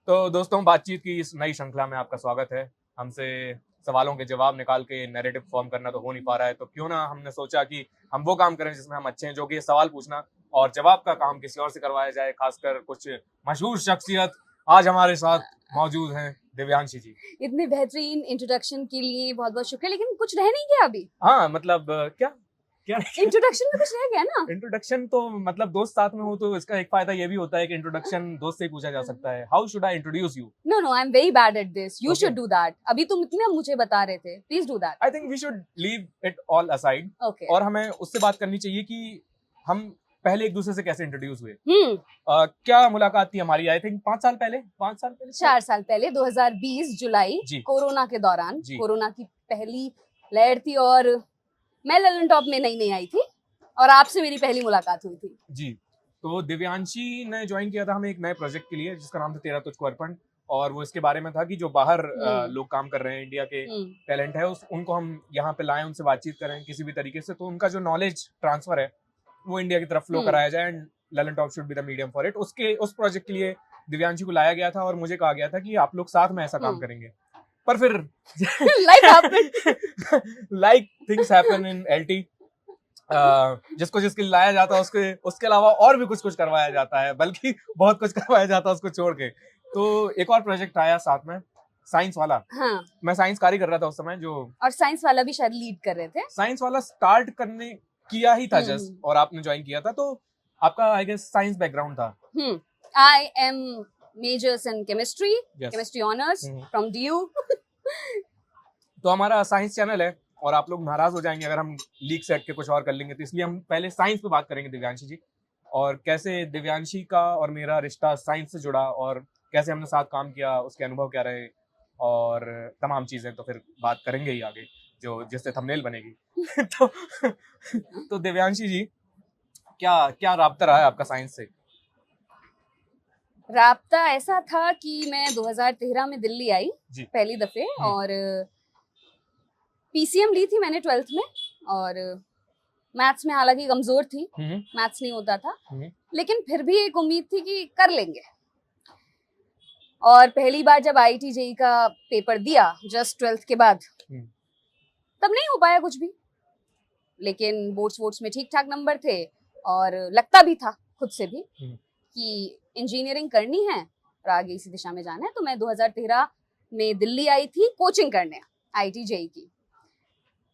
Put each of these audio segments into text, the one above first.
तो दोस्तों, बातचीत की इस नई श्रृंखला में आपका स्वागत है। हमसे सवालों के जवाब निकाल के नैरेटिव फॉर्म करना तो हो नहीं पा रहा है, तो क्यों ना हमने सोचा कि हम वो काम करें जिसमें हम अच्छे हैं, जो कि सवाल पूछना और जवाब का काम किसी और से करवाया जाए। खासकर कुछ मशहूर शख्सियत आज हमारे साथ मौजूद हैं, दिव्यांशी जी। इतने बेहतरीन इंट्रोडक्शन के लिए बहुत बहुत शुक्रिया। लेकिन कुछ रह नहीं गया अभी। हाँ, मतलब क्या क्या इंट्रोडक्शन में कुछ रह गया ना। इंट्रोडक्शन तो मतलब दोस्त साथ में हो तो इसका एक फायदा ये भी होता है कि इंट्रोडक्शन दोस्त से ही पूछा जा सकता है। How should I introduce you? No I am very bad at this. You Okay. Should do that. अभी तुम इतने मुझे बता रहे थे, please do that. I think we should leave it all aside. Okay. और हमें उससे बात करनी चाहिए कि हम पहले एक दूसरे से कैसे इंट्रोड्यूस हुए। क्या मुलाकात थी हमारी? आई थिंक 5 साल पहले 4 साल पहले 2020 जुलाई जी। कोरोना के दौरान। जी। कोरोना की पहली लहर थी और मैं ललन टॉप में नई आई थी और आपसे मेरी पहली मुलाकात हुई थी। जी। तो दिव्यांशी ने ज्वाइन किया था हमें एक नए प्रोजेक्ट के लिए जिसका नाम था तेरा तुझको अर्पण। और वो इसके बारे में था कि जो बाहर लोग काम कर रहे हैं, इंडिया के टैलेंट है, उनको हम यहाँ पे लाएं, उनसे बातचीत करें किसी भी तरीके से, तो उनका जो नॉलेज ट्रांसफर है वो इंडिया की तरफ फ्लो कराया जाए and Lalan top should be the medium for it. उस प्रोजेक्ट के लिए दिव्यांशी को लाया गया था और मुझे कहा गया था कि आप लोग साथ में ऐसा काम करेंगे। पर फिर like things happen in LT. जिसको जिसके लिए लाया जाता है उसके अलावा और भी कुछ करवाया जाता है, बल्कि बहुत कुछ करवाया जाता है उसको छोड़ के। तो एक और प्रोजेक्ट आया साथ में, साइंस वाला। हाँ। मैं साइंस कार्य कर रहा था उस समय, जो और साइंस वाला भी शायद लीड कर रहे थे। साइंस वाला स्टार्ट करने किया ही था जस्ट, और आपने ज्वाइन किया था। तो आपका आई गेस साइंस बैकग्राउंड था। I am measures in chemistry honours from DU. तो हमारा साइंस चैनल है और आप लोग नाराज हो जाएंगे अगर हम लीक से हट के कुछ और कर लेंगे, तो इसलिए हम पहले साइंस पे बात करेंगे दिव्यांशी जी, और कैसे दिव्यांशी का और मेरा रिश्ता साइंस से जुड़ा और कैसे हमने साथ काम किया, उसके अनुभव क्या रहे और तमाम चीजें तो फिर बात करेंगे ही आगे, जो जिससे थंबनेल बनेगी। तो दिव्यांशी जी, क्या राब्ता रहा है आपका साइंस से? राब्ता ऐसा था कि मैं 2013 में दिल्ली आई पहली दफे और पीसीएम ली थी मैंने 12th में, और मैथ्स में हालांकि कमजोर थी, मैथ्स नहीं होता था, लेकिन फिर भी एक उम्मीद थी कि कर लेंगे। और पहली बार जब आईआईटी जेईई का पेपर दिया जस्ट 12th के बाद, तब नहीं हो पाया कुछ भी, लेकिन बोर्ड्स में ठीक ठाक नंबर थे और लगता भी था खुद से भी कि इंजीनियरिंग करनी है और आगे इसी दिशा में जाना है। तो मैं 2013 में दिल्ली आई थी कोचिंग करने आईआईटी जेईई की,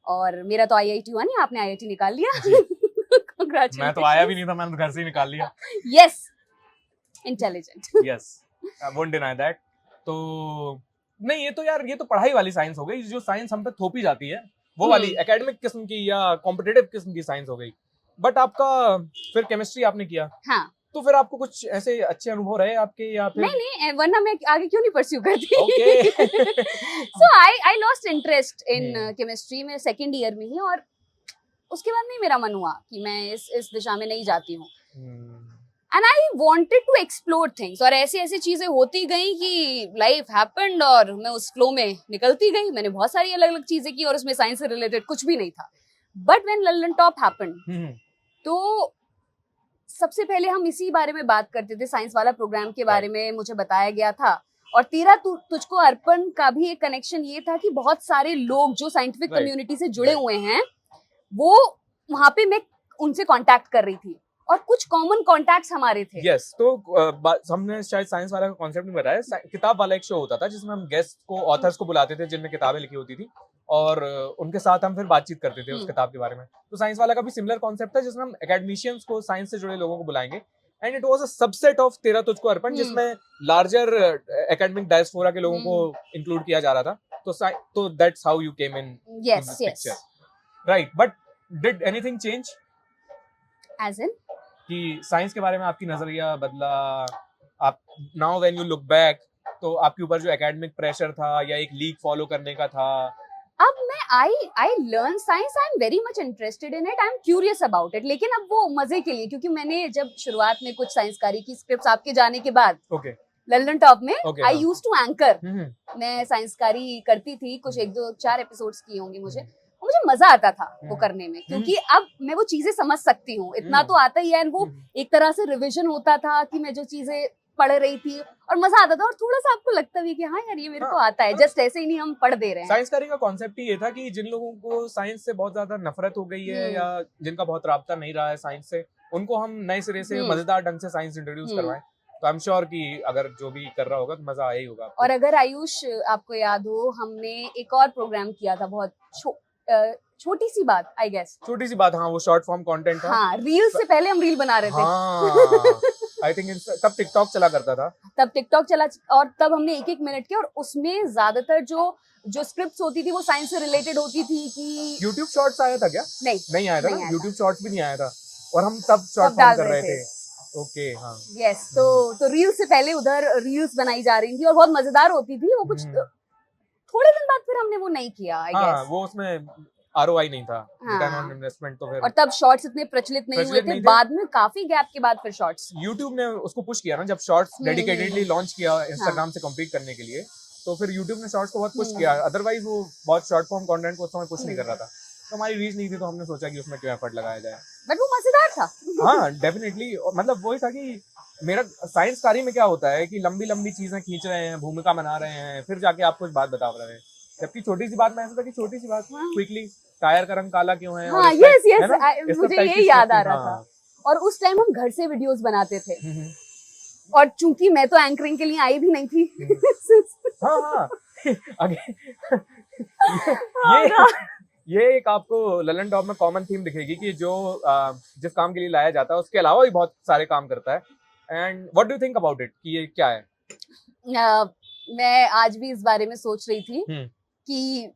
और मेरा तो आईआईटी हुआ नहीं, आपने आईआईटी निकाल लिया। Congratulations. मैं तो आया भी नहीं था, मैंने घर से ही निकाल लिया। Yes, intelligent. Yes, I won't deny that. तो नहीं, ये तो पढ़ाई वाली साइंस हो गई, जो साइंस हम पे थोपी जाती है, वो वाली एकेडमिक किस्म की या कॉम्पिटिटिव किस्म की साइंस हो गई। बट आपका फिर केमिस्ट्री आपने किया। हाँ। तो फिर आपको कुछ ऐसे अच्छे अनुभव रहे आपके, या फिर नहीं, वरना मैं आगे क्यों नहीं परस्यू करती। Okay. So I lost interest in chemistry में सेकंड ईयर में ही, और उसके बाद नहीं मेरा मन हुआ कि मैं इस दिशा में नहीं जाती हूँ। And I wanted to explore things, और ऐसी चीजें होती गई कि लाइफ हैपेंड और मैं उस फ्लो में निकलती गई। मैंने बहुत सारी अलग अलग चीजें की और उसमें साइंस से रिलेटेड कुछ भी नहीं था। But when Lalan top happened, तो सबसे पहले हम इसी बारे में बात करते थे, साइंस वाला प्रोग्राम के बारे में मुझे बताया गया था। और तेरा तुझको अर्पण का भी एक कनेक्शन ये था कि बहुत सारे लोग जो साइंटिफिक कम्युनिटी से जुड़े हुए हैं, वो वहां पे मैं उनसे कांटेक्ट कर रही थी और कुछ कॉमन कॉन्टैक्ट्स हमारे थे। यस, तो हमने शायद साइंस वाला का कॉन्सेप्ट नहीं बताया। किताब वाला एक शो होता था जिसमें हम गेस्ट को, ऑथर्स को बुलाते थे जिनने किताबें लिखी होती थी, और उनके साथ हम फिर बातचीत करते थे उस किताब के बारे में। तो साइंस वाला का भी सिमिलर कॉन्सेप्ट था जिसमें हम एकेडमिशियंस को, साइंस से जुड़े लोगों को बुलाएंगे, and it was a subset of तेरा तुझको अर्पण, जिसमें लार्जर एकेडमिक डायस्पोरा के लोगों को इंक्लूड किया जा रहा था। तो that's how you came in this picture, right? But did anything change as in कि साइंस के बारे में आपकी नजरिया बदला? आप now when you look back, तो आपके ऊपर जो एकेडमिक प्रेशर था या एक लीग फॉलो करने का था? अब मैं I learn science, I am very much interested in it, I am curious about it, लेकिन अब वो मजे के लिए, क्योंकि मैंने जब शुरुआत में कुछ साइंस कार्य की स्क्रिप्ट्स आपके जाने के बाद ललन टॉप में आई यूज्ड टू एंकर, मैं साइंस कार्य करती थी, कुछ 1-2-4 एपिसोड्स किए होंगे मुझे मजा आता था वो करने में, क्योंकि अब मैं वो चीजें समझ सकती हूँ, इतना तो आता ही है। वो एक तरह से रिविजन होता था कि मैं जो चीजें पढ़ रही थी और मजा आता था, और थोड़ा सा आपको लगता भी कि हाँ यार ये मेरे को आता है, जस्ट ऐसे ही नहीं हम पढ़ दे रहे हैं। साइंस करी का कॉन्सेप्ट ही ये था कि जिन लोगों को साइंस से बहुत ज्यादा नफरत हो गई है या जिनका बहुत राब्ता नहीं रहा है साइंस से, उनको हम नए सिरे से मजेदार ढंग से साइंस इंट्रोड्यूस करवाएं। तो आई एम श्योर कि अगर जो भी कर रहा होगा तो मजा आया ही होगा आपको। और अगर आयुष आपको याद हो, हमने एक और प्रोग्राम किया था, बहुत छोटी सी बात, आई गेस छोटी सी बात, हाँ वो शॉर्ट फॉर्म कंटेंट था। हाँ, रील से पहले हम रील बना रहे थे। हाँ, आई थिंक तब टिकटॉक चला करता था। तब टिकटॉक चला, और तब हमने 1-1 मिनट के, और उसमें ज्यादातर जो स्क्रिप्ट्स होती थी वो साइंस से रिलेटेड होती थी। कि यूट्यूब शॉर्ट्स आया था क्या? नहीं आया था ना, यूट्यूब शॉर्ट्स भी नहीं आया था, और हम तब शॉर्ट फॉर्म कर रहे थे। ओके, हाँ यस, तो रील से पहले उधर रील्स बनाई जा रही थी और बहुत मजेदार होती थी वो। कुछ थोड़े दिन बाद फिर हमने वो नहीं किया, आई गेस वो उसमें ROI नहीं था, रिटर्न ऑन इन्वेस्टमेंट। तो फिर और तब शॉर्ट्स इतने प्रचलित नहीं हुए थे, बाद में काफी गैप के बाद फिर शॉर्ट्स यूट्यूब ने उसको पुश किया ना, जब शॉर्ट्स डेडिकेटेडली लॉन्च किया इंस्टाग्राम से कम्पीट करने के लिए, तो फिर यूट्यूब ने शॉर्ट्स को बहुत पुश किया। अदरवाइज वो बहुत शॉर्ट फॉर्म कंटेंट को उस समय पुश नहीं कर रहा था, तो हमारी रीच नहीं थी, तो हमने सोचा कि उसमें क्यों एफर्ट लगाया जाए। बट वो मजेदार था। हाँ डेफिनेटली, मतलब वही था कि मेरा साइंस कारी में क्या होता है कि लंबी लंबी चीजें खींच रहे हैं, भूमिका बना रहे हैं, फिर जाके आप कुछ बात बता रहे हैं। जबकि छोटी सी बात में ऐसा था कि छोटी सी बात क्विकली, टायर का रंग काला क्यों है, हाँ, यस, मुझे ये याद आ रहा था। और उस टाइम हम घर से वीडियोस बनाते थे, और चूंकि मैं तो एंकरिंग के लिए आई भी नहीं थी। हाँ ये एक आपको ललन टॉप में कॉमन थीम दिखेगी कि जो जिस काम के लिए लाया जाता है उसके अलावा भी बहुत सारे काम करता है। And what do you think about it, कि ये क्या है? मैं आज भी इस बारे में सोच रही थी कि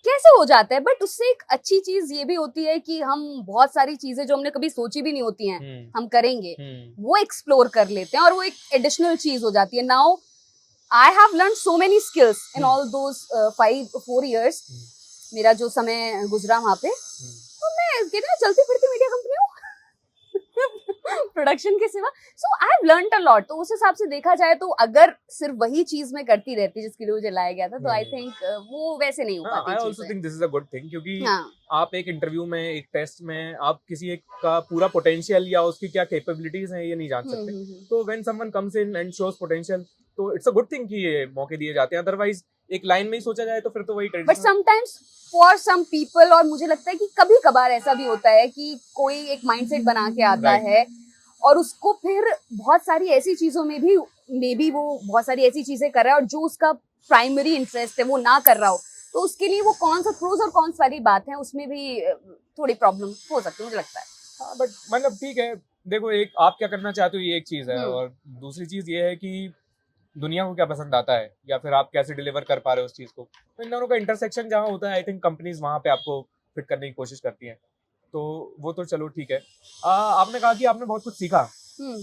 कैसे हो जाता है, बट उससे एक अच्छी चीज ये भी होती है कि हम बहुत सारी चीजें जो हमने कभी सोची भी नहीं होती हैं हम करेंगे, वो एक्सप्लोर कर लेते हैं, और वो एक एडिशनल चीज हो जाती है। Now I have learn so many skills in all those 4 years मेरा जो समय गुजरा वहां पे, तो मैं कहते हैं चलती फिरती मीडिया कंपनी हूँ प्रोडक्शन के सिवा। So I have learned a lot. तो उस हिसाब से देखा जाए तो अगर सिर्फ वही चीज मैं करती रहती जिसके लिए मुझे लाया गया था, तो आई थिंक वो वैसे नहीं हो पाती। I also think this is a good thing, क्योंकि आप एक इंटरव्यू में, एक टेस्ट में, आप किसी एक का पूरा पोटेंशियल या उसकी क्या कैपेबिलिटीज हैं ये नहीं जान सकते। तो when someone comes in and shows potential, तो इट्स अ गुड थिंग कि ये मौके दिए जाते हैं। अदरवाइज एक लाइन में ही सोचा जाए तो फिर तो वही traditional. But sometimes for some people, और मुझे लगता है कि कभी कभार ऐसा भी होता है कि कोई एक माइंडसेट बना के आता है और उसको फिर बहुत सारी ऐसी चीजों में भी मे बी वो बहुत सारी ऐसी चीजें कर रहा है, और जो उसका प्राइमरी इंटरेस्ट है वो ना कर रहा हो, तो उसके लिए वो कौन सा प्रोज और कॉन्स वाली बात है, उसमें भी थोड़ी प्रॉब्लम हो सकती है, मुझे लगता है। हाँ, बट मतलब ठीक है, देखो एक आप क्या करना चाहते हो ये एक चीज है, और दूसरी चीज ये है कि दुनिया को क्या पसंद आता है, या फिर आप कैसे डिलीवर कर पा रहे हो उस चीज को। तो इन दोनों का इंटरसेक्शन जहाँ होता है, आई थिंक कंपनीज वहाँ पे आपको फिट करने की कोशिश करती हैं। तो वो तो चलो ठीक है। आपने कहा कि आपने बहुत कुछ सीखा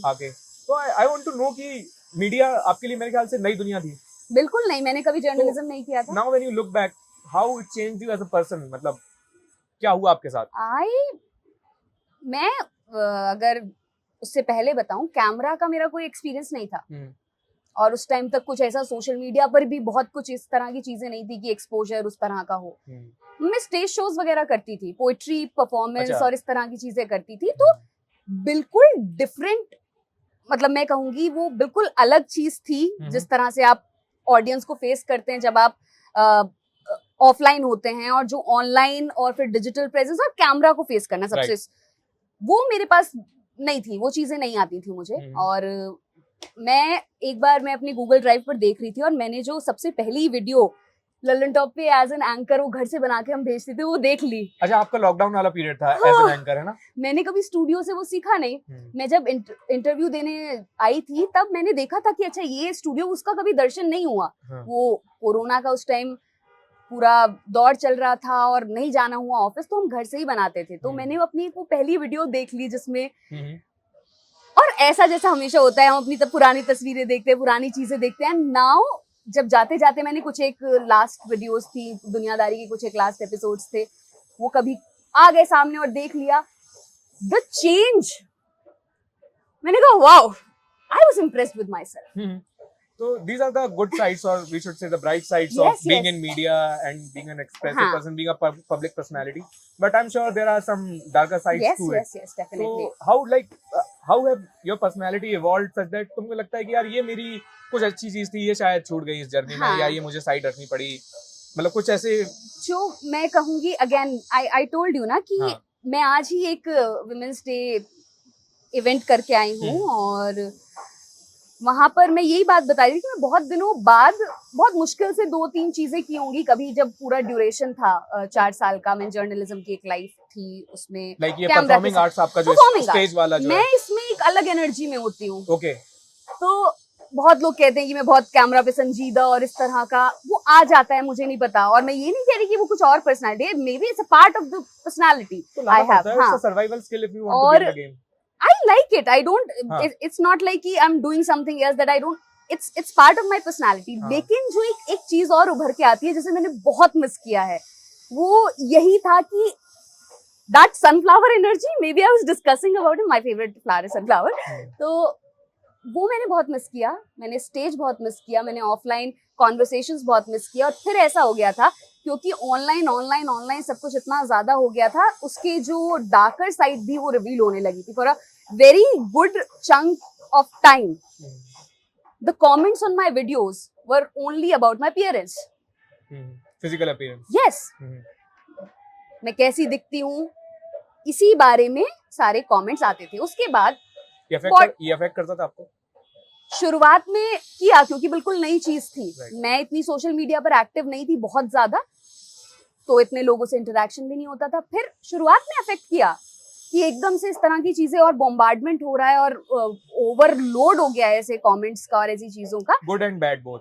आके, तो आई वांट टू नो कि मीडिया आपके लिए मेरे ख्याल से नई दुनिया थी। बिल्कुल नहीं, मैंने कभी जर्नलिज्म नहीं किया था। Now when you look back, how it changed you as a person, मतलब क्या हुआ आपके साथ? मैं अगर उससे पहले बताऊं, कैमरा का मेरा कोई एक्सपीरियंस नहीं था, और उस टाइम तक कुछ ऐसा सोशल मीडिया पर भी बहुत कुछ इस तरह की चीजें नहीं थी कि एक्सपोजर उस तरह का हो। मैं स्टेज शोज वगैरह करती थी, पोएट्री परफॉर्मेंस और इस तरह की चीजें करती थी, तो बिल्कुल डिफरेंट, मतलब मैं कहूंगी वो बिल्कुल अलग चीज थी जिस तरह से आप ऑडियंस को फेस करते हैं जब आप ऑफलाइन होते हैं, और जो ऑनलाइन और फिर डिजिटल प्रेजेंस और कैमरा को फेस करना सबसे, वो मेरे पास नहीं थी, वो चीजें नहीं आती थी मुझे। और मैं एक बार मैं अपनी गूगल ड्राइव पर देख रही थी, और मैंने जो सबसे पहली वीडियो ललन टॉप पे एज एन एंकर वो घर से बना के हम भेजते थे, वो देख ली। अच्छा, आपका लॉकडाउन वाला पीरियड था एज एन एंकर, है ना? मैंने कभी स्टूडियो से वो सीखा नहीं। मैं जब इंटरव्यू देने आई थी तब मैंने देखा था कि अच्छा ये स्टूडियो, उसका कभी दर्शन नहीं हुआ। वो कोरोना का उस टाइम पूरा दौर चल रहा था और नहीं जाना हुआ ऑफिस, तो हम घर से ही बनाते थे। तो मैंने अपनी वो पहली वीडियो देख ली जिसमें, और ऐसा जैसा हमेशा होता है, हम अपनी तब पुरानी तस्वीरें देखते हैं, पुरानी चीजें देखते हैं। नाउ जब जाते जाते मैंने कुछ एक लास्ट वीडियोस थी दुनियादारी की, कुछ एक लास्ट एपिसोड्स थे, वो कभी आ गए सामने और देख लिया, द चेंज, मैंने कहा wow, I was impressed with my self. So these are the good sides, or we should say the bright sides of being in media and being an expressive person, being a public personality. But I'm sure there are some darker sides to it. Yes, definitely. So how have your personality evolved such that तुमको लगता है कि यार ये मेरी कुछ अच्छी चीज थी, ये शायद छूट गई इस जर्नी में, हाँ। या ये मुझे साइड रखनी पड़ी, मतलब कुछ ऐसे। जो मैं कहूंगी अगेन, आई टोल्ड यू ना कि हाँ। मैं आज ही एक वुमेन्स डे इवेंट करके आई हूँ और वहां पर मैं यही बात बता रही थी कि मैं बहुत दिनों बाद बहुत मुश्किल से 2-3 चीजें की होंगी। कभी जब पूरा ड्यूरेशन था 4 साल का, मैं जर्नलिज्म की एक लाइफ थी उसमें, लाइक ये कैमरा के परफॉर्मिंग साथ आर्ट्स आपका जो performing स्टेज वाला जो मैं है। इसमें एक अलग एनर्जी में होती हूँ। ओके। तो बहुत लोग कहते हैं कि मैं बहुत कैमरा पे संजीदा और इस तरह का, वो आ जाता है, मुझे नहीं पता। और मैं ये नहीं कह रही कि वो कुछ और पर्सनालिटी है, maybe it's a part of the personality I have. It's a survival skill if you want to be in the game. I like it. I don't. हाँ. It's not like कि I'm doing something else that I don't. It's part of my personality. हाँ. लेकिन जो एक चीज और उभर के आती है जिसे मैंने बहुत मिस किया है, वो यही था कि that sunflower energy. Maybe I was discussing about it. My favorite flower is sunflower. तो वो मैंने बहुत मिस किया। मैंने स्टेज बहुत मिस किया, मैंने ऑफलाइन कॉन्वर्सेशंस बहुत मिस किया। और फिर ऐसा हो गया था क्योंकि ऑनलाइन सब कुछ इतना ज्यादा हो गया था, उसके जो डार्कर साइड भी वो रिवील होने लगी थी। For a very good chunk of time the comments on my videos were only about my appearance, physical appearance. Yes, मैं कैसी दिखती हूँ, इसी बारे में सारे कमेंट्स आते थे। उसके बाद ये अफेक्ट करता था आपको? शुरुआत में किया, क्योंकि बिल्कुल नई चीज थी। Right. मैं इतनी सोशल मीडिया पर एक्टिव नहीं थी बहुत ज्यादा, तो इतने लोगों से इंटरेक्शन भी नहीं होता था। फिर शुरुआत में अफेक्ट किया कि एकदम से इस तरह की चीजें और बॉम्बार्डमेंट हो रहा है और ओवरलोड हो गया है ऐसे कमेंट्स का और ऐसी चीजों का। Good and bad both.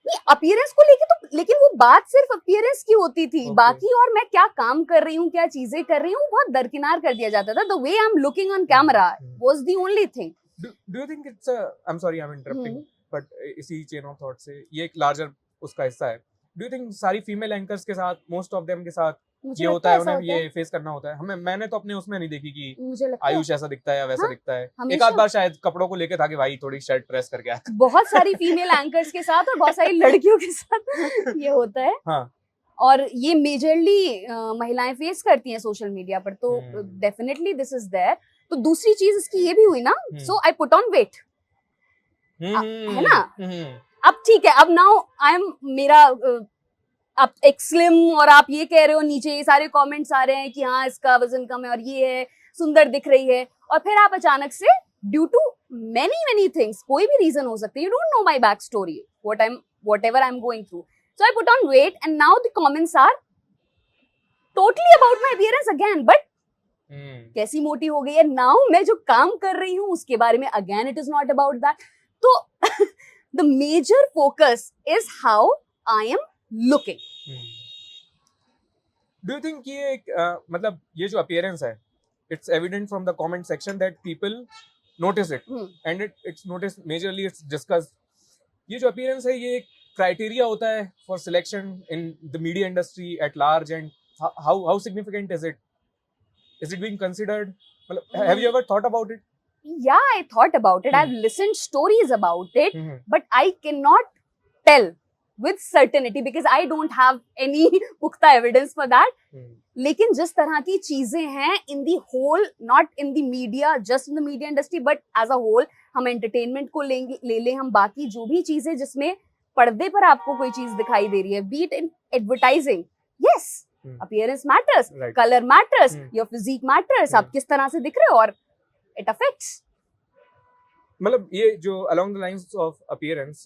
नहीं, अपीयरेंस को लेके तो, लेकिन वो बात सिर्फ अपीयरेंस की होती थी। Okay. बाकी और मैं क्या काम कर रही हूँ, क्या चीजें कर रही हूँ, बहुत दरकिनार कर दिया जाता था। The way I am looking on camera was the only thing. Do you think it's a, I'm sorry I'm interrupting, but इसी chain of thought से ये एक larger उसका हिस्सा है। Do you think सारी फीमेल एंकर्स के साथ, most of them के साथ ये होता है, उन्हें ये फेस करना होता है? मैंने तो अपने उसमें नहीं देखी कि आयुष ऐसा दिखता है या वैसा दिखता है। एक आध बार शायद कपड़ों को लेके था कि भाई थोड़ी शर्ट प्रेस करके आया। बहुत सारी फीमेल एंकर्स के साथ और बहुत सारी लड़कियों के साथ ये होता है। हाँ। और ये मेजरली महिलाएं फेस करती हैं सोशल मीडिया पर, तो डेफिनेटली दिस इज देयर। तो दूसरी चीज इसकी ये भी हुई ना, सो आई पुट ऑन वेट, है ना। अब ठीक है, अब नाउ आई एम, मेरा अब एक स्लिम, और आप ये कह रहे हो, नीचे ये सारे कमेंट्स आ रहे हैं कि हाँ इसका वजन कम है और ये है, सुंदर दिख रही है, और फिर आप अचानक से ड्यू टू मेनी थिंग्स, कोई भी रीजन हो सकते हैं, you don't know my back story, whatever I'm going through, so I put on weight and now the comments are totally about my appearance again, but कैसी मोटी हो गई है, नाउ मैं जो काम कर रही हूँ उसके बारे में, again it is not about that. तो the major focus is how I am looking. Do you think ये मतलब ये जो अपीयरेंस है, it's evident from the comment section that people notice it and it's notice majorly, it's discussed. ये जो appearance है ये एक क्राइटेरिया होता है for selection in the media industry at large, and how significant is it? Is it being considered? Have you ever thought about it? Yeah, I thought about it. I've listened stories about it, but I cannot tell with certainty because I don't have any पुख्ता evidence for that. लेकिन जिस तरह की चीजें हैं in the whole, not in the media, just in the media industry, but as a whole, हम entertainment को ले लें, हम बाकी जो भी चीजें जिसमें पर्दे पर आपको कोई चीज दिखाई दे रही है, be it in advertising, yes. Appearance matters, right. Color matters, your physique matters, आप किस तरह से दिख रहे हो, और it affects. मतलब ये जो along the lines of appearance,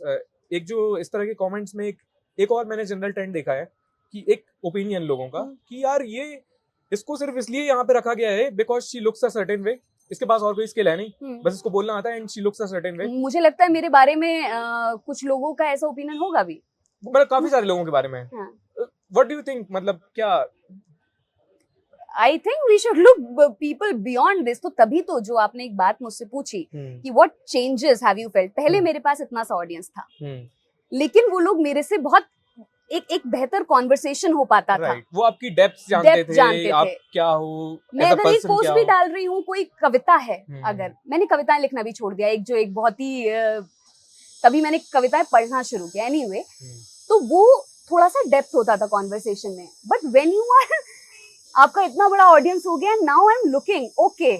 एक जो इस तरह के comments में एक और मैंने जनरल ट्रेंड देखा है कि एक ओपिनियन लोगों का कि यार ये इसको सिर्फ इसलिए यहाँ पे रखा गया है because she looks a certain way, इसके पास और कोई स्किल है नहीं, बस इसको बोलना आता है and she looks a certain way. मुझे लगता है मेरे बारे में कुछ लोगों का ऐसा ओपिनियन होगा भी, मतलब काफी सारे लोगों के बारे में। What do you think? मतलब क्या? I think we should look people beyond this. तो तभी तो जो आपने एक बात मुझसे पूछी कि what changes have you felt? पहले मेरे पास इतना सा ऑडियंस था, लेकिन वो लोग मेरे से बहुत एक बेहतर कॉन्वर्सेशन हो पाता था। वो आपकी डेप्थ जानते थे, आप क्या हो, मैं अगर एक पोस्ट भी डाल रही हूँ, कोई कविता है, अगर मैंने कविताएं लिखना भी छोड़ दिया, एक बहुत ही तभी मैंने कविताएं पढ़ना शुरू किया, एनीवे, तो वो थोड़ा सा डेप्थ होता था कॉन्वर्सेशन में। बट व्हेन यू आर, आपका इतना बड़ा ऑडियंस हो गया, now I am looking, okay,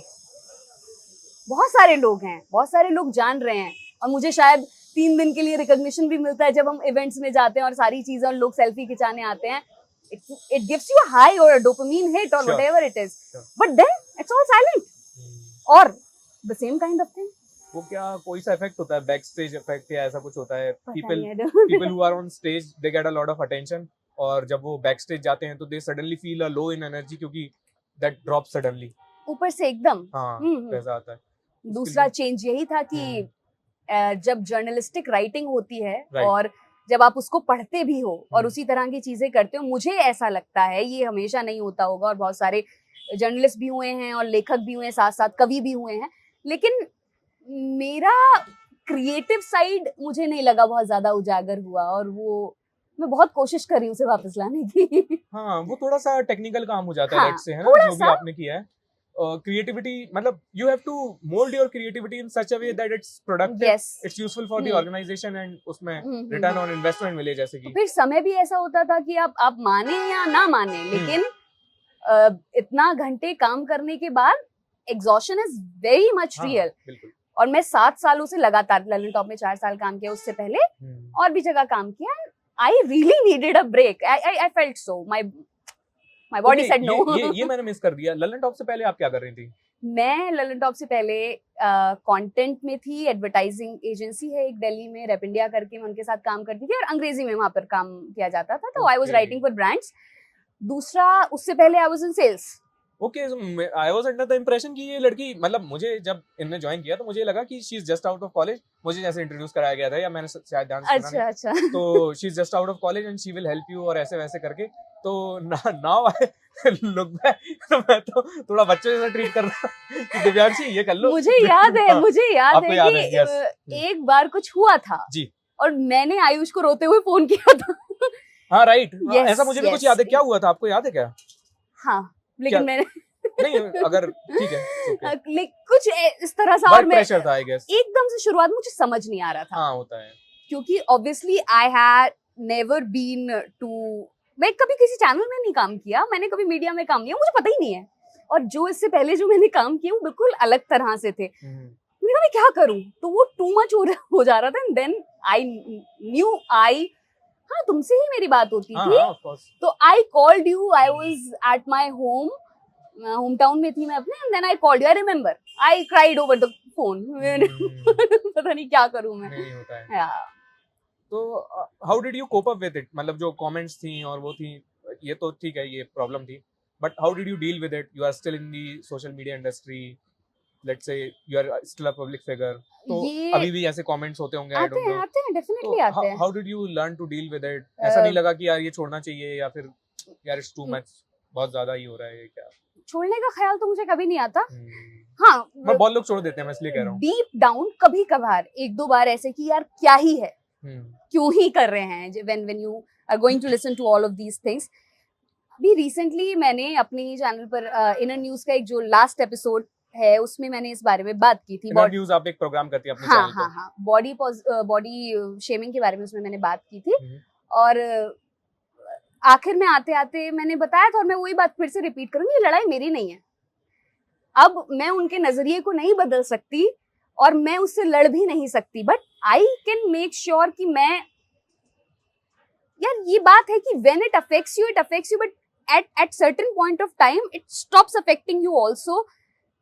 बहुत सारे लोग हैं, बहुत सारे लोग जान रहे हैं, और मुझे शायद 3 दिन के लिए रिकॉग्निशन भी मिलता है जब हम इवेंट्स में जाते हैं और सारी चीजें और लोग सेल्फी खिंचाने आते हैं. It gives you a high or a dopamine hit or Sure. whatever it is. Sure. But then it's all silent. Or the same kind of thing. वो क्या कोई सा इफेक्ट होता है, बैक स्टेज इफेक्ट या ऐसा कुछ होता है? पता पीपल नहीं, I don't know. People who are on stage they get a lot of attention, और जब वो बैक स्टेज जाते हैं तो they suddenly feel a low in energy, क्योंकि दैट ड्रॉप सडनली. ऊपर से एकदम. हाँ, हम्म. वैसा आता है. दूसरा चेंज यही था कि जब जर्नलिस्टिक राइटिंग होती है Right. और जब आप उसको पढ़ते भी हो और हम्म. उसी तरह की चीजें करते हो, मुझे ऐसा लगता है, ये हमेशा नहीं होता होगा, और बहुत सारे जर्नलिस्ट भी हुए हैं और लेखक भी हुए हैं, साथ साथ कवि भी हुए हैं, लेकिन मेरा क्रिएटिव साइड मुझे नहीं लगा बहुत ज्यादा उजागर हुआ, और वो मैं बहुत कोशिश कर रही हूँ उसे वापस लाने की. हाँ, वो थोड़ा सा टेक्निकल काम हो जाता है, हाँ, लेट्स से, है ना, थोड़ा जो भी सा. आपने किया है. क्रिएटिविटी मतलब you have to mould your creativity in such a way that it's productive, yes. It's useful for the organisation, and उसमें रिटर्न तो ऑन इन्वेस्टमेंट मिले, जैसे कि फिर समय भी ऐसा होता था कि आप माने या ना माने, लेकिन इतना घंटे काम करने के बाद एग्जॉशन इज वेरी मच हाँ, रियल. बिल्कुल. और मैं 7 सालों से लगातार ललन टॉप में 4 साल काम किया, उससे पहले और भी जगह काम किया. I really needed a break. I felt so. My body Okay, said no. ये मैंने मिस कर दिया. ललन टॉप से पहले आप क्या कर रही थी? मैं ललन टॉप से पहले कंटेंट में थी. एडवर्टाइजिंग एजेंसी है एक दिल्ली में, रेप इंडिया करके, मैं उनके साथ काम करती थी और अंग्रेजी में वहां पर काम किया जाता था. तो I was Okay. Writing for brands. दूसरा, उससे पहले I was in sales. Okay, I was under the impression कि ये लड़की, मतलब मुझे जब इनने ज्वाइन किया तो मुझे लगा कि she is just out of college. मुझे जैसे इंट्रोड्यूस कराया गया था, या मैंने शायद डांस सुना नहीं, अच्छा अच्छा. तो she is just out of college and she will help you, और ऐसे वैसे करके. तो नाउ आई लुक बैक, तो मैं तो थोड़ा बच्चे जैसा ट्रीट कर रहा कि दिव्यांशी ये कर लो. मुझे याद है, मुझे याद आपको है याद कि है, yes. एक बार कुछ हुआ था जी. और मैंने आयुष को रोते हुए फोन किया था. हाँ, राइट. Yes, ऐसा मुझे भी कुछ yes. याद है. क्या हुआ था, आपको याद है क्या? हाँ, लेकिन मैंने नहीं, अगर ठीक है, okay. कुछ इस तरह सा, और मैं प्रेशर था, आई गेस. एकदम से शुरुआत मुझे समझ नहीं आ रहा था. हाँ, होता है. क्योंकि obviously I had never been to, मैं कभी किसी चैनल में नहीं काम किया, मैंने कभी मीडिया में काम नहीं किया, मुझे पता ही नहीं है. और जो इससे पहले जो मैंने काम किया वो बिल्कुल अलग तरह से थे. मैंने कहा मैं क्या करूं, तो वो टू मच हो जा रहा था. एंड देन आई न्यू हाँ, तुमसे ही मेरी बात होती थी. हाँ, of course. तो I called you. I was at my home town में थी मैं अपने. And then I called you. I remember I cried over the phone. पता नहीं क्या करूं मैं. नहीं होता है. Yeah. तो how did you cope up with it? मतलब जो कमेंट्स थी और वो थी, ये तो ठीक है, ये प्रॉब्लम थी, but how did you deal with it? You are still in the social media industry, let's say you are still a public figure, तो अभी भी ऐसे कमेंट्स होते होंगे, आई डोंट नो. आते हैं, डेफिनेटली आते हैं. How did you learn to deal with it? ऐसा नहीं लगा कि यार ये छोड़ना चाहिए, या फिर यार इट्स टू मच, बहुत ज्यादा ही हो रहा है, ये क्या? छोड़ने का ख्याल तो मुझे कभी नहीं आता. हाँ, मैं बहुत लोग छोड़ देते हैं, मैं इसलिए कह रहा हूँ. डीप डाउन कभी कभार एक दो बार ऐसे कि यार क्या ही है, क्यों ही कर रहे हैं, when you are going to listen to all of these things. अभी रिसेंटली मैंने अपनी चैनल पर इनर न्यूज का एक जो लास्ट एपिसोड है उसमें मैंने इस बारे में बात की थी. इनर न्यूज आप एक प्रोग्राम करती है अपने हाँ, चैनल पर. हाँ, बॉडी शेमिंग के बारे में उसमें मैंने बात की थी. और आखिर में आते आते मैंने बताया था, और मैं वही बात फिर से रिपीट करूंगी, ये लड़ाई मेरी नहीं है. अब मैं उनके नजरिए को नहीं बदल सकती और मैं उससे लड़ भी नहीं सकती, but I can make sure कि मैं, यार ये बात है कि when it affects you, but at certain point of time it stops affecting you also,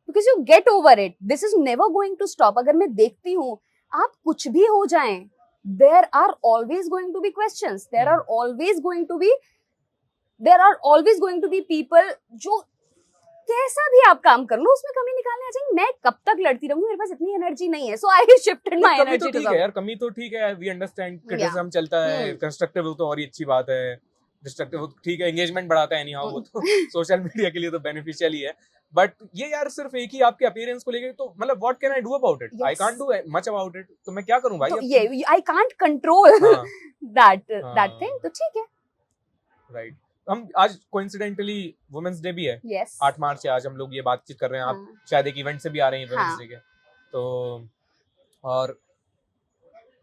because you get over it. This is never going to stop. अगर मैं देखती हूँ, आप कुछ भी हो जाएं, there are always going to be questions, there are always going to be people जो कैसा भी आप काम कर लो उसमें कमी निकालने आ जाएंगे. मैं कब तक लड़ती रहूंगी, मेरे पास इतनी एनर्जी नहीं है. So I shifted my energy to ठीक है यार, कमी तो ठीक है, वी अंडरस्टैंड, क्रिटिसिज्म चलता है, कंस्ट्रक्टिव हो तो और ही अच्छी बात है, डिस्ट्रक्टिव हो ठीक है, एंगेजमेंट बढ़ाता है, एनीहाउ वो तो सोशल मीडिया के लिए तो बेनिफिशियल ही है. बट ये यार सिर्फ एक ही आपके अपीयरेंस को लेके, तो मतलब what can I do about it? I can't do much about it, तो मैं क्या करूं भाई? तो ये I can't control that thing. तो ठीक है, राइट. हम आज कोइंसिडेंटली वुमेन्स डे भी है. yes. 8 मार्च है आज, हम लोग ये बातचीत कर रहे हैं. आप शायद एक इवेंट से भी आ रहे हैं वुमेन्स डे के. तो और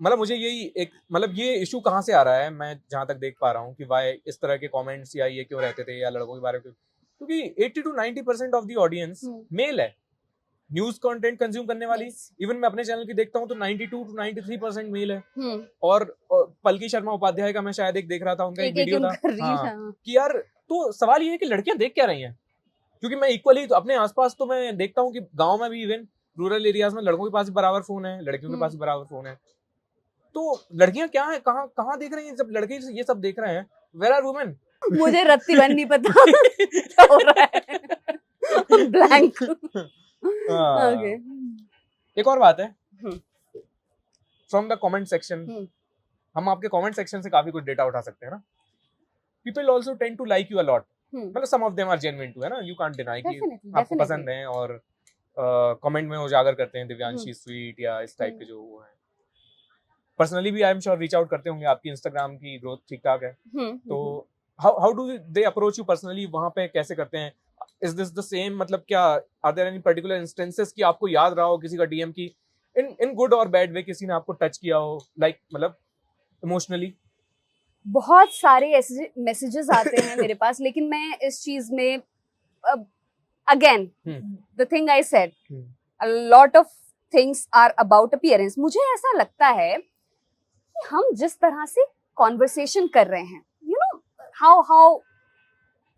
मतलब मुझे यही एक, मतलब ये इशू कहाँ से आ रहा है, मैं जहाँ तक देख पा रहा हूँ कि वाई इस तरह के कमेंट्स या ये क्यों रहते थे, या लड़कों के बारे में, क्योंकि 80 to 90% of the audience male है. न्यूज कंटेंट कंज्यूम करने वाली, इवन मैं अपने चैनल की देखता हूँ तो 92 to 93% मेल है। और पलकी शर्मा उपाध्याय का मैं शायद एक देख रहा था, उनका एक वीडियो था कि यार तो सवाल ये है कि लड़कियां देख क्या रही हैं, क्योंकि मैं इक्वली तो अपने आसपास तो मैं देखता हूँ कि गांव में भी, इवन रूरल एरियाज में लड़कों के पास भी बराबर फोन है, लड़कियों के पास भी बराबर फोन है। तो लड़कियां क्या है, कहाँ देख रही हैं? जब लड़के ये सब देख रहे हैं, वेयर आर वुमेन? मुझे रत्ती बन नहीं पता क्या हो रहा है, ब्लैंक। ओके, एक और बात है, फ्रॉम द कमेंट सेक्शन, हम आपके कमेंट सेक्शन से काफी कुछ डेटा उठा सकते हैं ना। People also tend to like you a lot, मतलब some of them are genuine too, है ना, यू कांट डिनाई कि आपको पसंद है और कमेंट में उजागर करते हैं दिव्यांशी स्वीट या इस टाइप के जो वो है। पर्सनली भी आई एम श्योर रीच आउट करते होंगे, आपकी इंस्टाग्राम की ग्रोथ ठीक ठाक है, तो how do they approach you personally, वहां पे कैसे करते हैं? इज दिस द सेम, मतलब क्या are there any particular instances कि आपको याद रहा हो किसी का डीएम की इन गुड और बैड वे, किसी ने आपको टच किया हो, लाइक मतलब इमोशनली? बहुत सारे ऐसे मैसेजेस आते हैं मेरे पास, लेकिन मैं इस चीज में again the thing I said, a lot of things are about appearance. मुझे ऐसा लगता है कि हम जिस तरह से कॉन्वर्सेशन कर रहे हैं, you know how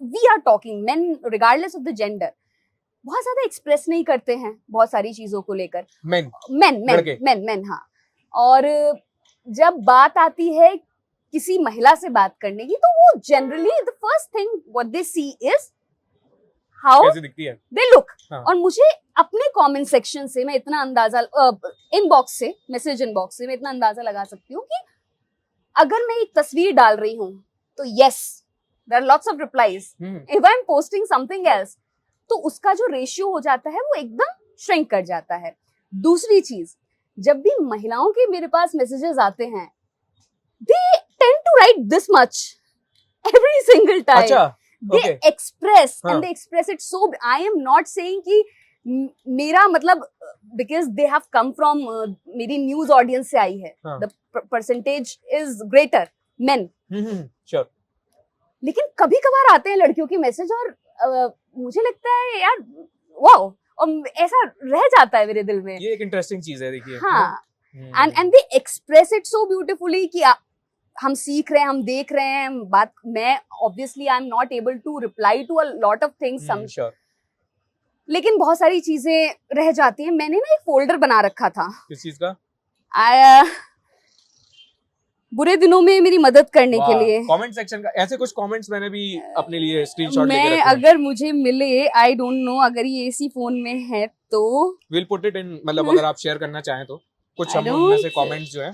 we are talking, men regardless of the gender, बहुत ज्यादा एक्सप्रेस नहीं करते हैं बहुत सारी चीजों को लेकर। मेन हाँ। और जब बात आती है किसी महिला से बात करने की, तो वो generally the first thing what they see is how they look. और मुझे अपने कमेंट सेक्शन से मैं इतना अंदाजा, इनबॉक्स से, मैसेज इनबॉक्स से मैं इतना अंदाजा लगा सकती हूँ कि अगर मैं एक तस्वीर डाल रही हूँ तो yes there are lots of replies. If I am posting something else तो उसका जो रेशियो हो जाता है वो एकदम श्रिंक कर जाता है। दूसरी चीज, जब भी महिलाओं के मेरे पास मैसेजेस आते हैं, they tend to write this much every single time. अच्छा, they express and they express it so. I am not saying कि मेरा मतलब because they have come from मेरी न्यूज ऑडियंस से आई है, the percentage is greater men. Sure. लेकिन कभी कभार आते हैं लड़कियों के मैसेज और मुझे लगता है यार वाओ, और ऐसा रह जाता है मेरे दिल में। ये एक इंटरेस्टिंग चीज है, देखिए। हाँ, and they express it so beautifully कि हम सीख रहे हैं, हम देख रहे हैं बात। मैं obviously I am not able to reply to a lot of things, लेकिन बहुत सारी चीजें रह जाती हैं। मैंने ना एक फोल्डर बना रखा था। किस चीज का? बुरे दिनों में मेरी मदद करने के लिए। कमेंट सेक्शन का ऐसे कुछ कमेंट्स मैंने भी अपने लिए स्क्रीनशॉट लेके रखे हैं। अगर मुझे मिले, आई डोंट नो, अगर ये इसी फोन में है तो विल पुट इट इन, मतलब अगर आप शेयर करना चाहें तो कुछ हम उनमें से कमेंट्स जो है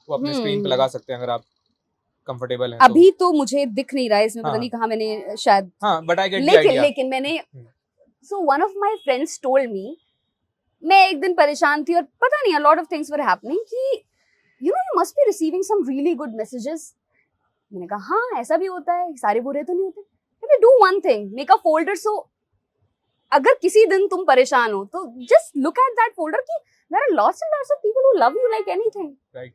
वो अपने स्क्रीन पे लगा सकते हैं अगर आप कंफर्टेबल हैं। अभी तो मुझे दिख नहीं रहा है इसमें, पता नहीं कहाँ मैंने शायद, but I get the idea. लेकिन मैंने, so one of my friends told me, मैं एक दिन परेशान थी और पता नहीं, a lot of things were happening कि you know you must be receiving some really good messages. मैंने कहा हाँ ऐसा भी होता है, सारे बुरे तो नहीं होते। मैंने do one thing, make a folder, so अगर किसी दिन तुम परेशान हो तो just look at that folder कि there are lots and lots of people who love you like anything. Right.